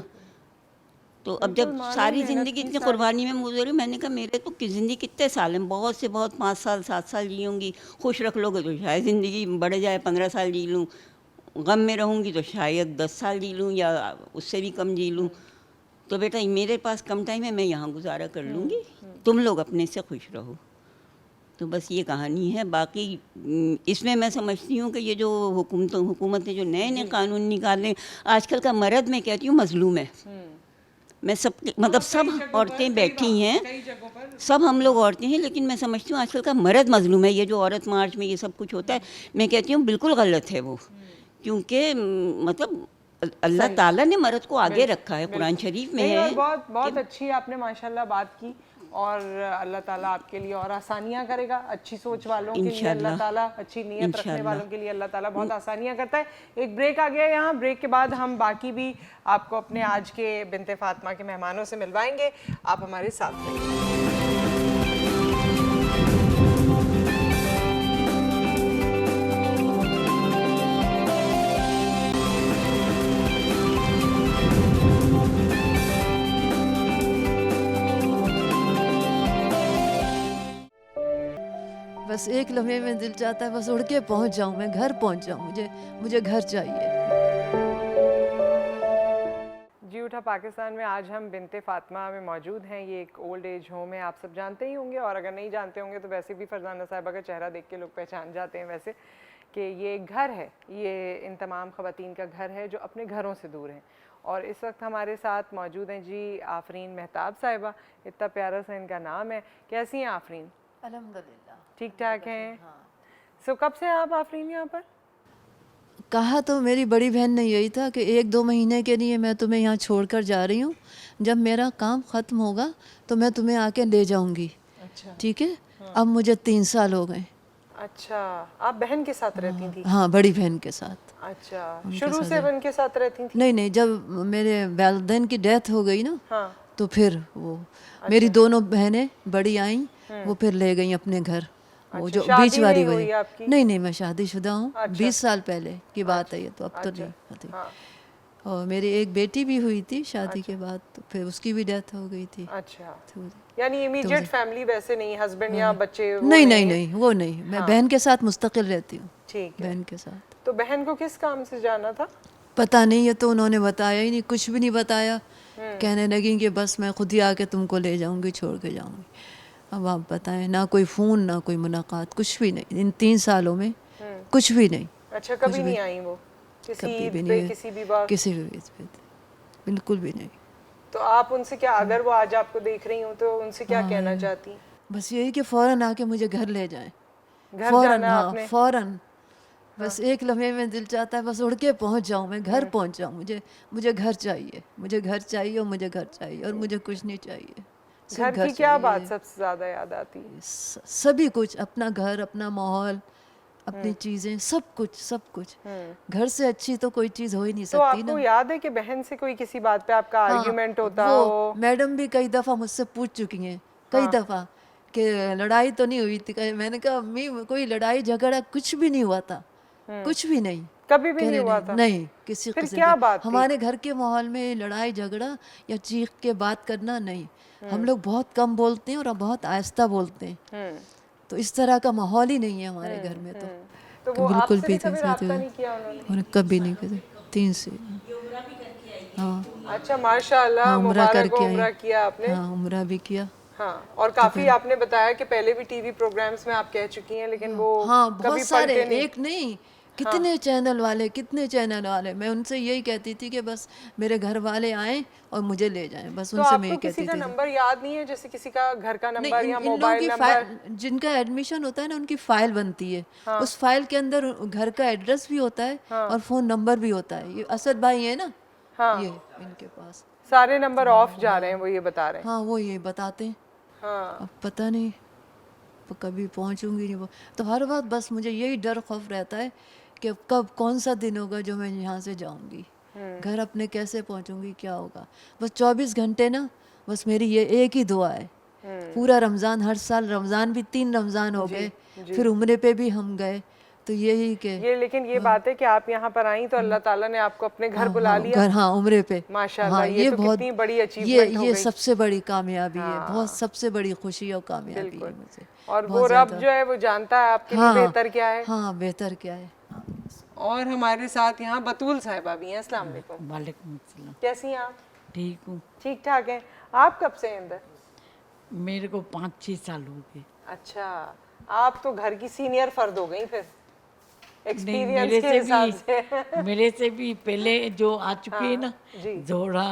तो अब जब सारी ज़िंदगी इतनी कुर्बानी में गुजरी, मैंने कहा मेरे तो ज़िंदगी कितने साल हैं, बहुत से बहुत 5 साल 7 साल जी होंगी, खुश रख लोगे तो शायद ज़िंदगी बढ़ जाए, 15 साल जी लूँ, गम में रहूँगी तो शायद 10 साल जी लूँ या उससे भी कम जी लूँ। तो बेटा मेरे पास कम टाइम है, मैं यहाँ गुजारा कर लूँगी, तुम लोग अपने से खुश रहो। तो बस ये कहानी है। बाकी इसमें मैं समझती हूँ कि ये जो हुकूमतें जो नए नए कानून निकालें, आजकल का मर्द मैं कहती हूँ मजलूम है। मैं सब मतलब सब औरतें बैठी हैं, सब हम लोग औरतें हैं, लेकिन मैं समझती हूँ आजकल का मर्द मजलूम है। ये जो औरत मार्च में ये सब कुछ होता है, मैं कहती हूँ बिल्कुल गलत है वो, क्योंकि मतलब अल्लाह ताला ने मर्द को आगे रखा है, कुरान शरीफ में है।
बहुत बहुत अच्छी आपने माशाल्लाह बात की, और अल्लाह ताला आपके लिए और आसानियां करेगा, अच्छी सोच वालों के लिए अल्लाह ताला, अच्छी नीयत रखने वालों के लिए अल्लाह ताला बहुत आसानियां करता है। एक ब्रेक आ गया यहाँ, ब्रेक के बाद हम बाकी भी आपको अपने आज के बिन्ते फातिमा के मेहमानों से मिलवाएंगे, आप हमारे साथ रहिए।
बस एक लम्हे में दिल चाहता है बस उड़ के पहुंच जाऊं, मैं घर पहुंच जाऊं, मुझे घर चाहिए।
जी उठा पाकिस्तान में आज हम बिन्ते फातिमा में मौजूद हैं। ये एक ओल्ड एज होम है, आप सब जानते ही होंगे, और अगर नहीं जानते होंगे तो वैसे भी फरजाना साहिबा का चेहरा देख के लोग पहचान जाते हैं वैसे कि ये एक घर है, ये इन तमाम ख़वातीन का घर है जो अपने घरों से दूर हैं। और इस वक्त हमारे साथ मौजूद हैं जी आफरीन मेहताब साहिबा, इतना प्यारा सा इनका नाम है। कैसी हैं आफरीन?
अल्हम्दुलिल्लाह।
ठीक ठाक हैं। सो कब से आप आफरीन यहाँ पर?
कहा तो मेरी बड़ी बहन ने यही था कि 1-2 महीने के लिए मैं तुम्हें यहाँ छोड़कर जा रही हूँ, जब मेरा काम ख़त्म होगा तो मैं तुम्हें आके ले जाऊँगी।
अच्छा।
ठीक है। अब मुझे 3 साल हो गए।
अच्छा, आप बहन के साथ रहती थी?
हाँ, बड़ी बहन के साथ।
अच्छा, शुरू से उनके साथ रहती थी?
नहीं नहीं, जब मेरे वालिदैन की डेथ हो गई ना,
हाँ।
तो फिर वो मेरी दोनों बहनें बड़ी आईं, वो फिर ले गई अपने घर। वो जो
शादी
बीच वाली
नहीं हुई
वही।
आपकी?
नहीं नहीं, मैं शादीशुदा हूँ।
अच्छा।
20 साल पहले की बात है ये तो, अब तो नहीं होती। और मेरी एक बेटी भी हुई थी शादी के बाद, तो फिर उसकी भी डेथ हो गई थी।
अच्छा,
तो
यानी इमीडिएट फैमिली वैसे नहीं, हस्बैंड या बच्चे? वो
नहीं नहीं नहीं, वो नहीं। मैं बहन के साथ मुस्तकिल रहती हूँ।
ठीक है।
बहन के साथ।
तो बहन को किस काम से जाना था?
पता नहीं, ये तो उन्होंने बताया ही नहीं, कुछ भी नहीं बताया। कहने लगी कि बस मैं खुद ही आके तुमको ले जाऊंगी, छोड़ के जाऊंगी। अब आप बताएं, ना कोई फ़ोन, ना कोई मुलाकात, कुछ भी नहीं। इन 3 सालों में कुछ भी नहीं।
अच्छा, कभी नहीं आई वो? किसी
कभी भी
ईद
नहीं,
पे, किसी भी बात?
किसी भी ईद पे बिल्कुल भी नहीं।
तो आप उनसे क्या, अगर वो आज आपको देख रही हूँ तो उनसे क्या कहना चाहती?
बस यही कि फ़ौरन आके मुझे घर ले जाएं।
घर
फ़ौरन,
जाना
हाँ
आपने?
फ़ौरन। बस एक लम्हे में दिल चाहता है बस उड़ के पहुंच जाऊं, मैं घर पहुंच जाऊं। मुझे घर चाहिए, मुझे घर चाहिए, और मुझे घर चाहिए, और मुझे कुछ नहीं चाहिए। सिर्फ
घर की क्या
चाहिए।
बात सबसे ज्यादा याद आती है?
सभी कुछ, अपना घर, अपना माहौल, अपनी चीजें, सब कुछ सब कुछ। घर से अच्छी तो कोई चीज हो ही नहीं
तो
सकती
आपको
ना।
याद है कि बहन से कोई किसी बात पे आपका
हाँ,
आर्ग्यूमेंट होता
वो
हो?
मैडम भी कई दफा मुझसे पूछ चुकी हैं, कई दफा, कि लड़ाई तो नहीं हुई थी? मैंने कहा अम्मी, कोई लड़ाई झगड़ा कुछ भी नहीं हुआ था, कुछ भी नहीं।
कभी भी
कह
नहीं
रहे
हुआ था?
नहीं, किसी
फिर
किस्म
क्या
का
बात थी?
हमारे घर के माहौल में लड़ाई झगड़ा या चीख के बात करना नहीं। हम लोग बहुत कम बोलते हैं और बहुत आहिस्ता बोलते हैं, तो इस तरह का माहौल ही नहीं है हमारे घर में।
तो वो
बिल्कुल
आपसे भी
भी
कभी राब्ता नहीं किया उन्होंने?
उन्होंने कभी नहीं किया। 3 से। हाँ
अच्छा, माशाल्लाह,
हाँ, उम्रा
मुबारक हो,
करके
उम्रा
आई।
किया आपने?
हाँ, उम्रा भी किया।
हाँ, और काफी आपने बताया कि पहले भी टीवी प्रोग्राम्स में आप कह चुकी हैं, लेकिन वो
हाँ,
कभी
बहुत सारे,
पलटे नहीं।
एक नहीं, कितने चैनल वाले, कितने चैनल वाले। मैं उनसे यही कहती थी कि बस मेरे घर वाले आएं और मुझे ले जाएं, बस
तो
उनसे मैं
आपको
यही
किसी
कहती
का
थी।
नंबर याद नहीं है, जैसे किसी का घर का
नहीं,
नंबर या
इन लोगों
मोबाइल
की
नंबर?
जिनका एडमिशन होता है ना, उनकी फाइल बनती है। उस फाइल के अंदर घर का एड्रेस भी होता है और फ़ोन नंबर भी होता है। ये असद भाई है ना, ये इनके पास
सारे नंबर ऑफ जा रहे हैं, वो ये बता रहे हैं।
हाँ, वो ये बताते हैं।
हाँ,
अब पता नहीं कभी पहुंचूंगी नहीं वो, तो हर वक्त बस मुझे यही डर खौफ रहता है कि कब कौन सा दिन होगा जो मैं यहाँ से जाऊंगी, घर अपने कैसे पहुंचूंगी, क्या होगा। बस 24 घंटे ना, बस मेरी ये एक ही दुआ है। पूरा रमज़ान, हर साल रमज़ान भी 3 रमज़ान हो गए, फिर उम्रे पे भी हम गए, तो यही के
ये लेकिन ये बात है कि आप यहाँ पर आई तो अल्लाह ताला ने आपको अपने घर बुला लिया।
घर, हाँ, उम्रे पे।
माशाल्लाह,
हाँ,
ये तो
बहुत
कितनी बड़ी अचीवमेंट हो
ये
गई।
सबसे बड़ी कामयाबी है, बहुत सबसे बड़ी खुशी और कामयाबी है मुझे।
और
बहुत
वो रब
ज़्यादा।
जो है वो जानता है आपके लिए बेहतर क्या है।
हाँ, बेहतर क्या है।
और हमारे साथ यहाँ बतूल साहिबा भी हैं। अस्सलाम वालेकुम।
वालेकुम अस्सलाम।
कैसी हैं आप?
ठीक हूँ।
ठीक ठाक हैं। आप कब से हैं अंदर?
मेरे को 5-6 साल हो गए।
अच्छा, आप तो घर की सीनियर फर्द हो गई फिर,
नहीं,
एक्सपीरियंस के हिसाब से।
मेरे से भी पहले जो आ चुके हैं ना,
जी।
जोड़ा,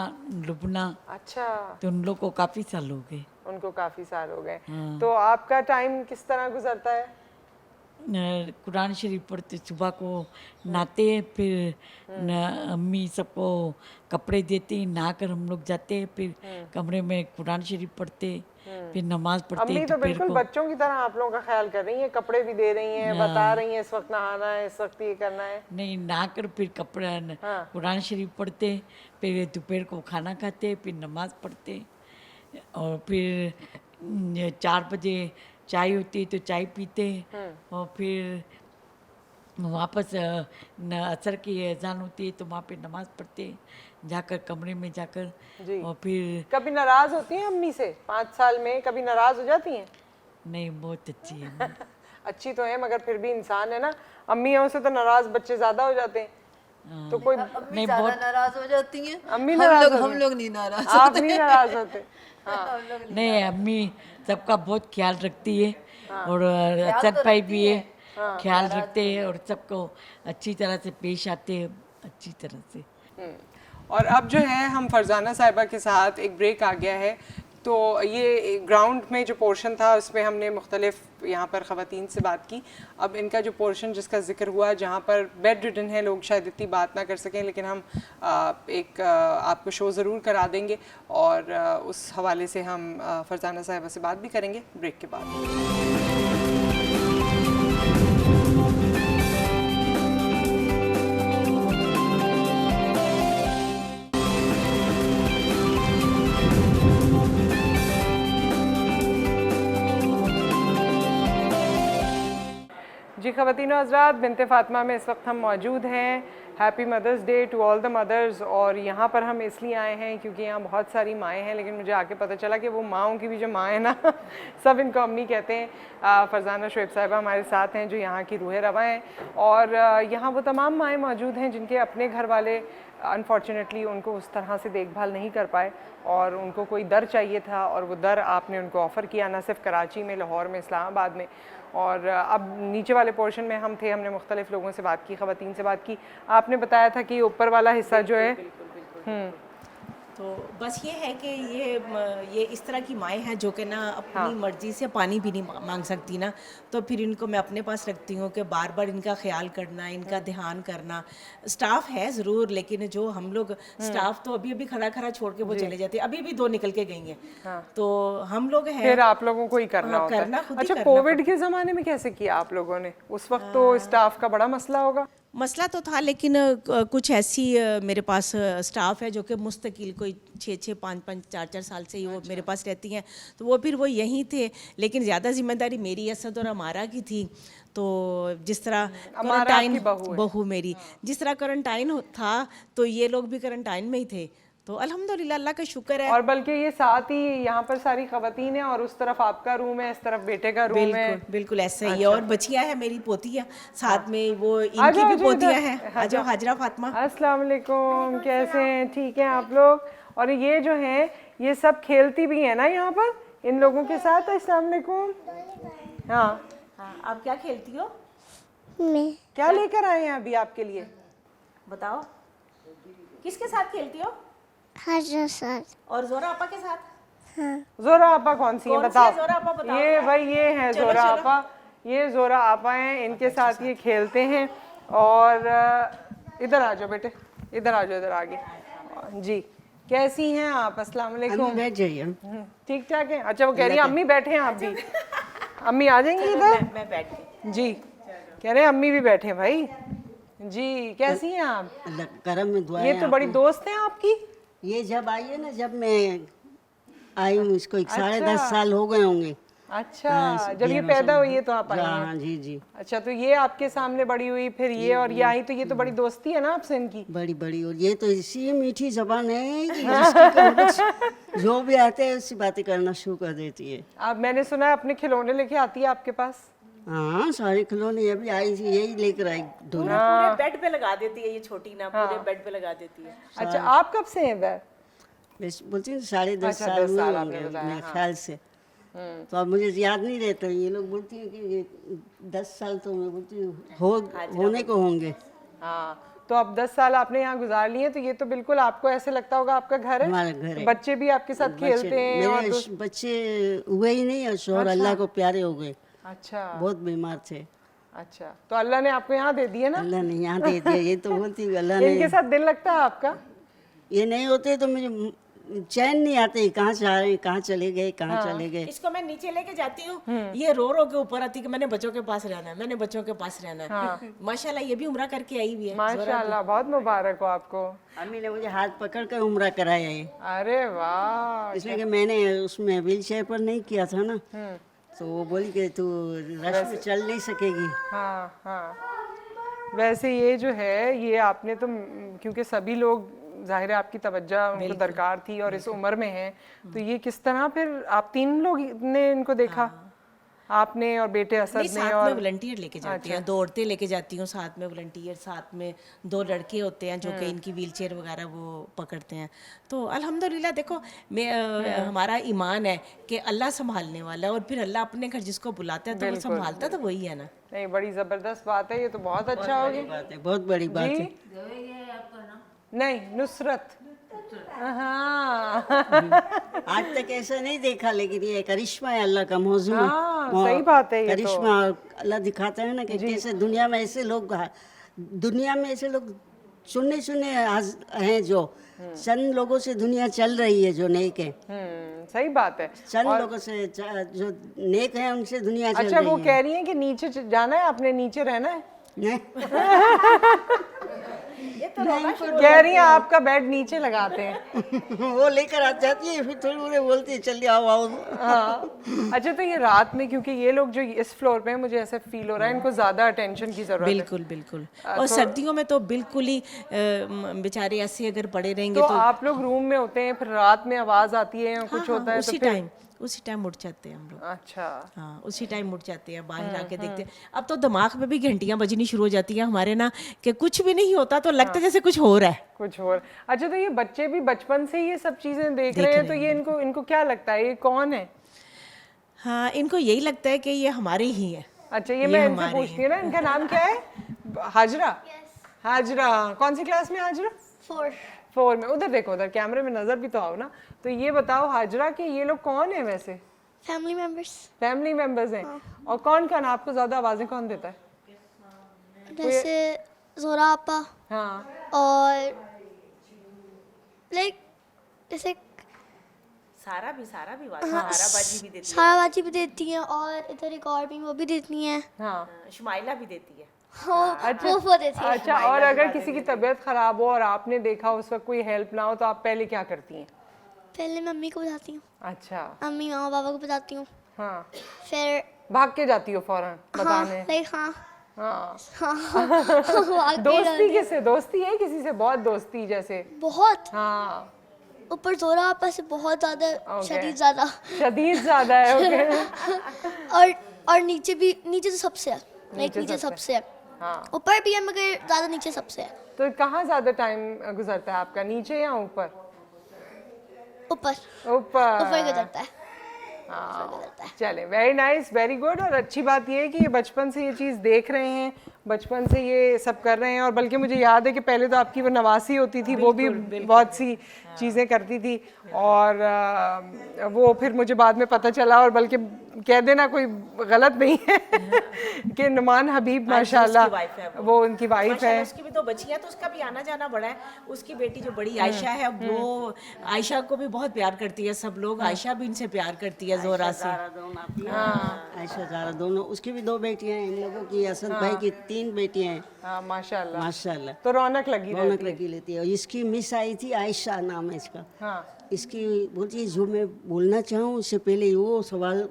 लुबना,
अच्छा,
तो उन लोग को काफी साल हो गए।
उनको काफी साल हो गए। तो आपका टाइम किस तरह गुजरता है?
कुरान शरीफ पढ़ते, सुबह को नहाते हैं, फिर अम्मी सबको कपड़े देती, नहाकर हम लोग जाते हैं, फिर कमरे में कुरान शरीफ पढ़ते, फिर नमाज पढ़ते
अम्मी
हैं
तो
दोपहर
बिल्कुल
को।
बच्चों की तरह आप लोगों का ख्याल कर रही हैं, कपड़े भी दे रही हैं, बता रही हैं इस वक्त नहाना है, इस वक्त ये करना है।
नहीं, नहाकर फिर कपड़ा कुरान शरीफ पढ़ते, फिर दोपहर को खाना खाते, फिर नमाज पढ़ते, और फिर 4 बजे चाय होती है तो चाय पीते, और फिर वापस असर की अजान होती है तो वहाँ पे नमाज पढ़ते, जाकर कमरे में जाकर। और फिर
कभी नाराज होती हैं अम्मी से? 5 साल में कभी नाराज हो जाती हैं?
नहीं, बहुत अच्छी है।
अच्छी तो है, मगर फिर भी इंसान है ना, अम्मियों से तो नाराज बच्चे ज्यादा हो जाते हैं। तो कोई
नहीं, बहुत नाराज हो जाती हैं।
अम्मी नाराज होती हैं?
हम लोग नहीं नाराज
आप
होते।
नहीं नाराज होते?
नहीं, अम्मी सबका बहुत ख्याल रखती है, और असद भाई भी है, ख्याल रखते हैं, और सबको अच्छी तरह से पेश आते हैं, अच्छी तरह से।
और अब जो है हम फरजाना साहिबा के साथ एक ब्रेक आ गया है, तो ये ग्राउंड में जो पोर्शन था उसमें हमने मुख्तलिफ यहाँ पर ख़वातीन से बात की। अब इनका जो पोर्शन जिसका जिक्र हुआ जहाँ पर बेड रिडन है लोग शायद इतनी बात ना कर सकें, लेकिन हम आपको शो ज़रूर करा देंगे और उस हवाले से हम फरजाना साहिबा से बात भी करेंगे ब्रेक के बाद। जी ख़वातीनो हज़रात, बिन्ते फ़ातिमा में इस वक्त हम मौजूद हैं। Happy mother's day to all the mothers. और यहाँ पर हम इसलिए आए हैं क्योंकि यहाँ बहुत सारी माएँ हैं, लेकिन मुझे आके पता चला कि वो माँओं की भी जो माँ है ना सब इनको अम्मी कहते हैं। फरजाना शुएब साहिबा हमारे साथ हैं जो यहाँ की रूह रवा हैं, और यहाँ वो तमाम माएँ मौजूद हैं जिनके अपने घर वाले अनफॉर्चुनेटली उनको उस तरह से देखभाल नहीं कर पाए और उनको कोई दर चाहिए था, और वो दर आपने उनको ऑफ़र किया, ना सिर्फ कराची में, लाहौर में, इस्लामाबाद में। और अब नीचे वाले पोर्शन में हम थे, हमने मुख्तलिफ लोगों से बात की, ख़वातीन से बात की। आपने बताया था कि ऊपर वाला हिस्सा जो है
तो बस ये है कि ये इस तरह की माएँ हैं जो कि ना अपनी मर्ज़ी से पानी भी नहीं मांग सकती ना, तो फिर इनको मैं अपने पास रखती हूँ कि बार बार इनका ख्याल करना, इनका ध्यान करना। स्टाफ है ज़रूर, लेकिन जो हम लोग स्टाफ तो अभी अभी खड़ा खड़ा छोड़ के वो चले जाते हैं, अभी भी 2 निकल के गई हैं, तो हम लोग हैं
फिर आप लोगों को ही करना होता है। अच्छा, कोविड के ज़माने में कैसे किया आप लोगों ने? उस वक्त तो स्टाफ का बड़ा मसला होगा।
मसला तो था, लेकिन कुछ ऐसी मेरे पास स्टाफ है जो कि मुस्तकिल कोई 6-6, 5-5, 4-4 साल से ही वो मेरे पास रहती हैं, तो वो फिर वो यहीं थे। लेकिन ज़्यादा जिम्मेदारी मेरी असद और अमारा की थी। तो जिस तरह क्वारंटाइन, बहू मेरी, जिस तरह क्वारंटाइन था तो ये लोग भी क्वारंटाइन में ही थे। तो अल्हम्दुलिल्लाह, अल्लाह का शुक्र है।
और बल्कि ये साथ ही यहाँ पर सारी ख़वातीन हैं और उस तरफ आपका रूम है, इस तरफ बेटे का रूम है।
बिल्कुल ऐसा ही है। और बचिया है मेरी पोतियाँ साथ में, वो इनकी भी पोतियाँ हैं। आ जाओ हाजरा फातिमा।
अस्सलाम वालेकुम, कैसे हैं? ठीक हैं आप लोग? और ये जो हैं ये सब खेलती भी हैं ना यहाँ पर इन लोगों के साथ? अस्सलाम वालेकुम। हाँ,
आप क्या खेलती हो?
मैं
क्या लेकर आए हैं अभी आपके लिए?
बताओ, किसके साथ खेलती हो?
हाजरा साथ।
और जोरा आपा के साथ?
हाँ।
जोरा आपा कौन सी है बताओ?
जोरा आपा बताओ।
ये भाई ये हैं जोरा आपा, ये जोरा आपा हैं, इनके साथ ये खेलते हैं। और इधर आ जाओ बेटे, इधर आ जाओ, इधर आगे जी। कैसी हैं आप? अस्सलाम वालेकुम।
बैठ जाइए।
ठीक ठाक है। अच्छा, वो कह रही है अम्मी बैठे हैं आप भी। अम्मी आ जाएंगी इधर?
मैं बैठ गई
जी, कह रहे हैं अम्मी भी बैठे हैं भाई जी। कैसी हैं आप?
करम में दुआ।
ये तो बड़ी दोस्त हैं आपकी।
ये जब आई है ना, जब मैं आई हूँ, इसको 10.5 साल हो गए होंगे।
अच्छा, जब ये पैदा हुई है तो आप आई हैं?
हाँ जी जी।
अच्छा, तो ये आपके सामने बड़ी हुई, फिर ये और ये आई, तो ये तो बड़ी दोस्ती है ना आपसे इनकी?
बड़ी बड़ी। और ये तो इसी मीठी जबान है कि जिसकी जो भी आते हैं उससे बातें करना शुरू कर देती है।
अब मैंने सुना है अपने खिलौने लेके आती है आपके पास।
हाँ, सारे खिलौने अभी आई थी, यही लेकर आई दोनों।
पूरे बेड पे लगा देती है ये छोटी ना, पूरे बेड पे लगा देती है।
अच्छा, आप कब से हैं वह?
बोलती हूँ 10.5 साल हुए होंगे मेरे ख्याल से। तो अब मुझे याद नहीं रहता। ये लोग बोलती हैं कि ये 10 साल तो मैं बोलती हूँ होने को होंगे।
हाँ, तो अब 10 साल आपने यहाँ गुजार लिए, तो ये तो बिल्कुल आपको ऐसे लगता होगा आपका घर है।
हमारा घर है।
बच्चे भी आपके साथ खेलते हैं?
मेरे बच्चे हुए ही नहीं और शोहर अल्लाह को प्यारे हो गए।
अच्छा,
बहुत बीमार थे।
अच्छा, तो अल्लाह ने आपको यहाँ दे दिए ना?
अल्लाह ने यहाँ दे दिया। ये तो बोलती हूँ अल्लाह ने।
इनके साथ दिल लगता है आपका?
ये नहीं होते तो मुझे चैन नहीं आते, कहाँ से आ रहे हैं, कहाँ चले गए, कहाँ चले गए।
इसको मैं नीचे लेके जाती हूँ, ये रो रो के ऊपर आती कि मैंने बच्चों के पास रहना है, मैंने बच्चों के पास रहना है। माशाल्लाह, ये भी उम्रा करके आई हुई है।
माशाल्लाह, बहुत मुबारक हो आपको।
अम्मी ने मुझे हाथ पकड़ कर उम्रा कराया है।
अरे वाह।
इसलिए कि मैंने उसमें व्हील चेयर पर नहीं किया था ना, तो वो बोली कि तू रश में चल नहीं सकेगी।
हाँ हाँ। वैसे ये जो है ये आपने तो, क्योंकि सभी लोग जाहिर है आपकी तवज्जो उनको दरकार थी और इस उम्र में है, तो ये किस तरह फिर आप 3 लोग ने इनको देखा? आपने और बेटे असद ने?
साथ
और
में वॉलंटियर लेके जाती हैं, 2 औरतें लेके जाती हूँ साथ में वॉलंटियर, साथ में 2 लड़के होते हैं जो कि इनकी व्हीलचेयर वगैरह वो पकड़ते हैं। तो अल्हम्दुलिल्लाह देखो, हमारा ईमान है कि अल्लाह संभालने वाला है, और फिर अल्लाह अपने घर जिसको बुलाता है तो वो संभालता तो वही है ना।
नहीं, बड़ी ज़बरदस्त बात है, ये तो बहुत अच्छा हो गया।
बहुत बड़ी बात है।
नहीं, नुसरत। हाँ
आज तक ऐसा नहीं देखा, लेकिन ये करिश्मा है अल्लाह का मौजूद।
हाँ, सही बात है ये तो।
करिश्मा अल्लाह दिखाता है ना कि कैसे दुनिया में ऐसे लोग चुने चुने हैं जो चंद लोगों से दुनिया चल रही है, जो नेक है।
सही बात है।
चंद लोगों से जो नेक हैं उनसे दुनिया चल
अच्छा,
रही
वो
है।
कह रही है कि नीचे जाना है, आपने नीचे रहना है।
नहीं।
कह रही है आपका बेड नीचे लगाते हैं।
वो लेकर आ जाती है, फिर थोड़ी देर बोलती है चलिए आओ आओ।
हाँ। अच्छा, तो ये रात में, क्योंकि ये लोग जो इस फ्लोर पे हैं, मुझे ऐसा फील हो रहा है इनको ज्यादा अटेंशन की जरूरत है।
बिल्कुल बिल्कुल। और सर्दियों में तो बिल्कुल ही बेचारे ऐसे अगर पड़े रहेंगे
तो
तो
आप लोग रूम में होते हैं, फिर रात में आवाज आती है या कुछ होता है
उसी टाइम उठ जाते हैं हम लोग।
अच्छा।
हाँ, उसी टाइम उठ जाते हैं, बाहर आके देखते हैं। अब तो दिमाग में भी घंटियां बजनी शुरू हो जाती हैं हमारे ना, कि कुछ भी नहीं होता तो लगता है जैसे कुछ हो रहा है।
कुछ और। अच्छा, तो ये बच्चे भी बचपन से ये सब चीजें देख रहे हैं, तो ये इनको क्या लगता है, ये कौन है?
हाँ, इनको यही लगता है कि ये हमारे ही है।
अच्छा, ये मैं इनसे पूछती हूँ ना, इनका नाम क्या है? हाजरा। हाजरा कौन सी क्लास में? हाजरा 4 में। उधर देखो, उधर कैमरे में नजर भी तो आओ ना। तो ये बताओ हाजरा कि ये लोग कौन है वैसे? फैमिली मेंबर्स हैं। और कौन आपको ज्यादा आवाजें कौन देता है?
जैसे जोरा आपा।
हाँ।
और जैसे
सारा भी साराबाजी भी देती है।
साराबाजी भी देती हैं, और इधर एक और भी, वो भी देती हैं।
हाँ,
शुमाइला भी देती है।
अच्छा,
वो देती है।
अच्छा, और अगर किसी की तबीयत खराब हो और आपने देखा उस वक्त कोई हेल्प ना हो, तो आप पहले क्या करती हैं?
पहले मम्मी को बताती हूँ।
अच्छा।
मम्मी मामा पापा को बताती हूँ।
हाँ।
फिर
भाग के जाती हो फौरन बताने?
हाँ।
दोस्ती किससे? दोस्ती है किसी से? बहुत दोस्ती जैसे?
बहुत।
हाँ।
ऊपर जोरा आपा से बहुत ज्यादा, शदीद ज्यादा
है। ओके।
और नीचे तो सबसे है, नीचे सबसे है।
हाँ।
ऊपर भी है मगर ज्यादा नीचे सबसे है।
तो कहाँ ज्यादा टाइम गुजरता है आपका, नीचे या ऊपर?
ऊपर गुजरता है।
चले, वेरी नाइस, वेरी गुड। और अच्छी बात ये है कि ये बचपन से ये चीज़ देख रहे हैं, बचपन से ये सब कर रहे हैं। और बल्कि मुझे याद है कि पहले तो आपकी वो नवासी होती थी, वो भी बहुत सी चीज़ें करती थी, और वो फिर मुझे बाद में पता चला, और बल्कि कह देना कोई गलत नहीं है कि नुमान हबीब माशाल्लाह वो उनकी वाइफ है।
उसकी भी 2 बच्चियां, तो उसका भी आना जाना बड़ा है। उसकी बेटी जो बड़ी आयशा है, वो आयशा को भी बहुत प्यार करती है सब लोग। आयशा भी इनसे प्यार करती है जोरा से।
आयशा ज़ारा दोनों, उसकी भी 2 बेटियां हैं, इन लोगों की असद भाई की 3 बेटियां हैं।
हाँ, माशाल्लाह
माशाल्लाह।
तो रौनक लगी
रहती है। इसकी मिस आई थी, आयशा नाम है इसका।
हाँ।
इसकी बोलती है जो मैं बोलना चाहूँ उससे पहले वो सवाल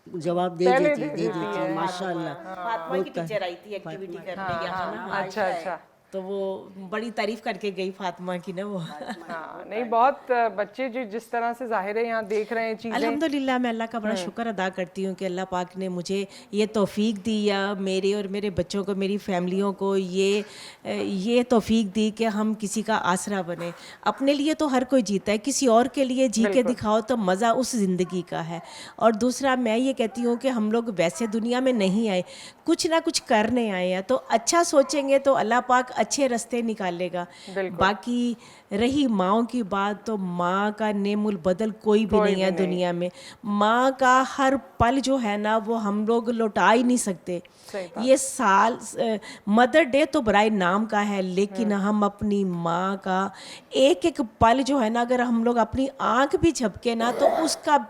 जवाब दे देती है। माशाल्लाह।
फातिमा की टीचर आई थी एक्टिविटी करने यहाँ ना।
अच्छा।
तो वो बड़ी तारीफ करके गई फातिमा की ना वो।
हाँ, नहीं, बहुत बच्चे जो जिस तरह से जाहिर है यहाँ देख रहे हैं चीज़ें।
अल्हम्दुलिल्लाह, मैं अल्लाह का बड़ा शुक्र अदा करती हूँ कि अल्लाह पाक ने मुझे ये तौफीक दी, या मेरे और मेरे बच्चों को, मेरी फैमिलियों को ये तौफीक दी कि हम किसी का आसरा बने। अपने लिए तो हर कोई जीता है, किसी और के लिए जी के दिखाओ तो मज़ा उस ज़िंदगी का है। और दूसरा, मैं ये कहती हूँ कि हम लोग वैसे दुनिया में नहीं आए, कुछ ना कुछ करने आए हैं, तो अच्छा सोचेंगे तो अल्लाह पाक अच्छे रास्ते निकालेगा। बाकी रही माँओं की बात, तो माँ का नेमुल बदल कोई भी नहीं है दुनिया में। माँ का हर पल जो है ना, वो हम लोग लौटा ही नहीं सकते। ये साल मदर डे तो बराए नाम का है, लेकिन हम अपनी माँ का एक एक पल जो है ना, अगर हम लोग अपनी आँख भी झपके ना, तो उसका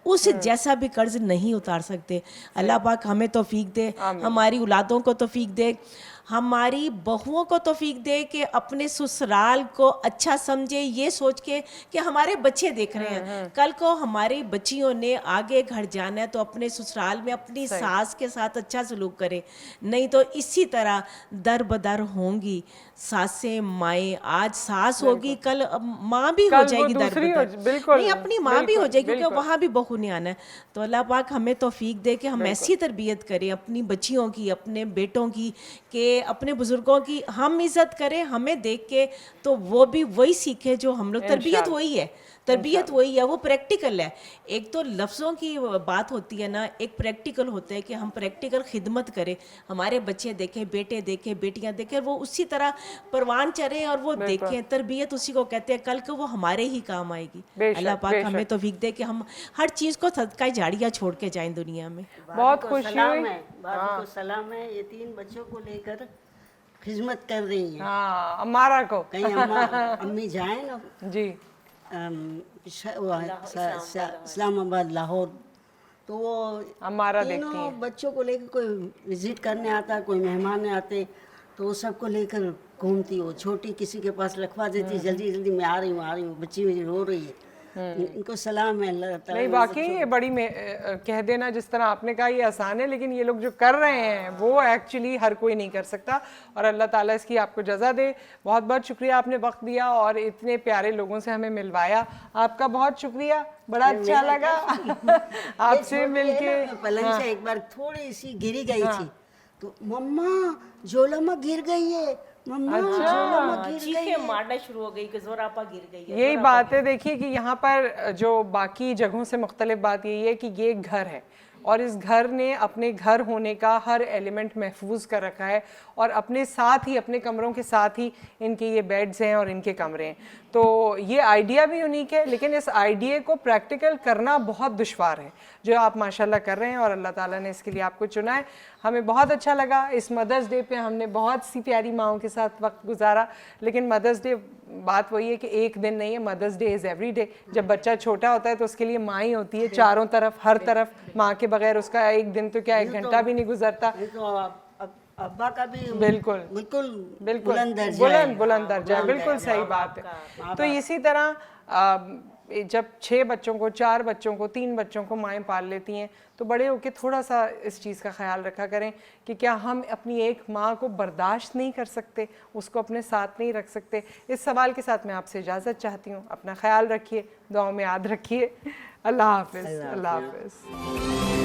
उस जैसा भी कर्ज नहीं उतार सकते। अल्लाह पाक हमें तौफीक दे, हमारी औलादों को तौफीक दे, हमारी बहुओं को तौफीक दे कि अपने ससुराल को अच्छा समझे, ये सोच के कि हमारे बच्चे देख रहे हैं, कल को हमारी बच्चियों ने आगे घर जाना है तो अपने ससुराल में अपनी सास के साथ अच्छा सलूक करे। नहीं तो इसी तरह दर बदर होंगी सासें माएँ। आज सास होगी, कल माँ भी हो जाएगी दर बदर, नहीं अपनी माँ भी हो जाएगी, क्योंकि वहाँ भी बहू ने आना है। तो अल्लाह पाक हमें तौफीक दे कि हम ऐसी तरबियत करें अपनी बच्चियों की, अपने बेटों की, कि अपने बुजुर्गों की हम इज़्ज़त करें, हमें देख के तो वो भी वही सीखे जो हम लोग। तरबियत वही है, तरबियत वही है, वो प्रैक्टिकल है। एक तो लफ्ज़ों की बात होती है ना, एक प्रैक्टिकल होता है कि हम प्रैक्टिकल खिदमत करें, हमारे बच्चे देखें, बेटे देखें, बेटियां देखें, वो उसी तरह परवान चढ़े और वो देखें। तरबियत उसी को कहते हैं, कल को वो हमारे ही काम आएगी। अल्लाह पाक हमें तौफीक दे कि हम हर चीज़ को सदका जारिया छोड़ के जाएं दुनिया में।
बहुत खुशी हुई।
भाभी को सलाम है, ये 3 बच्चों को लेकर खिदमत कर रही हैं।
हाँ, अम्मारा को
कहीं अम्मी जाए ना
जी
इस्लामाबाद, लाहौर, तो वो
हमारा देखती
तीनों
हैं।
बच्चों को लेकर कोई विजिट करने आता, कोई मेहमान आते तो वो सबको लेकर घूमती। वो छोटी किसी के पास रखवा देती, जल्दी जल्दी मैं आ रही हूँ, बच्ची मेरी रो रही है। इनको सलाम है। अल्लाह ताला
नहीं, वाकई ये बड़ी कह देना जिस तरह आपने कहा ये आसान है, लेकिन ये लोग जो कर रहे हैं वो एक्चुअली हर कोई नहीं कर सकता। और अल्लाह ताला इसकी आपको जज़ा दे। बहुत बहुत शुक्रिया, आपने वक्त दिया और इतने प्यारे लोगों से हमें मिलवाया। आपका बहुत शुक्रिया, बड़ा अच्छा लगा आपसे मिलके।
पलंग से एक बार थोड़ी सी गिरी गई थी तो मम्मा जोलमा गिर गई है, मम्मा जोलमा गिर गई है,
मारना शुरू हो गई कि ज़ोरापा गिर गई है।
यही बात है। देखिए कि यहाँ पर जो बाकी जगहों से मुख्तलिफ बात यही है कि ये एक घर है और इस घर ने अपने घर होने का हर एलिमेंट महफूज कर रखा है और अपने साथ ही, अपने कमरों के साथ ही इनके ये बेड्स हैं और इनके कमरे हैं। तो ये आइडिया भी यूनिक है, लेकिन इस आइडिया को प्रैक्टिकल करना बहुत दुश्वार है, जो आप माशाल्लाह कर रहे हैं और अल्लाह ताला ने इसके लिए आपको चुना है। हमें बहुत अच्छा लगा। इस मदर्स डे पे हमने बहुत सी प्यारी माओं के साथ वक्त गुजारा, लेकिन मदर्स डे बात वही है कि एक दिन नहीं है, mother's day is every day. जब बच्चा छोटा होता है तो उसके लिए माँ ही होती है, चारों तरफ, हर तरफ। माँ के बगैर उसका एक दिन तो क्या, 1 घंटा भी नहीं गुजरता।
अब्बा का भी
बिल्कुल
बिल्कुल
बिल्कुल बुलंद दर्जा, बिल्कुल सही बात है। तो इसी तरह जब 6 बच्चों को, 4 बच्चों को, 3 बच्चों को माएँ पाल लेती हैं तो बड़े होके थोड़ा सा इस चीज़ का ख्याल रखा करें कि क्या हम अपनी एक माँ को बर्दाश्त नहीं कर सकते, उसको अपने साथ नहीं रख सकते। इस सवाल के साथ मैं आपसे इजाज़त चाहती हूँ। अपना ख्याल रखिए, दुआओं में याद रखिए। अल्लाह हाफ़िज़। अल्लाह हाफ़िज़।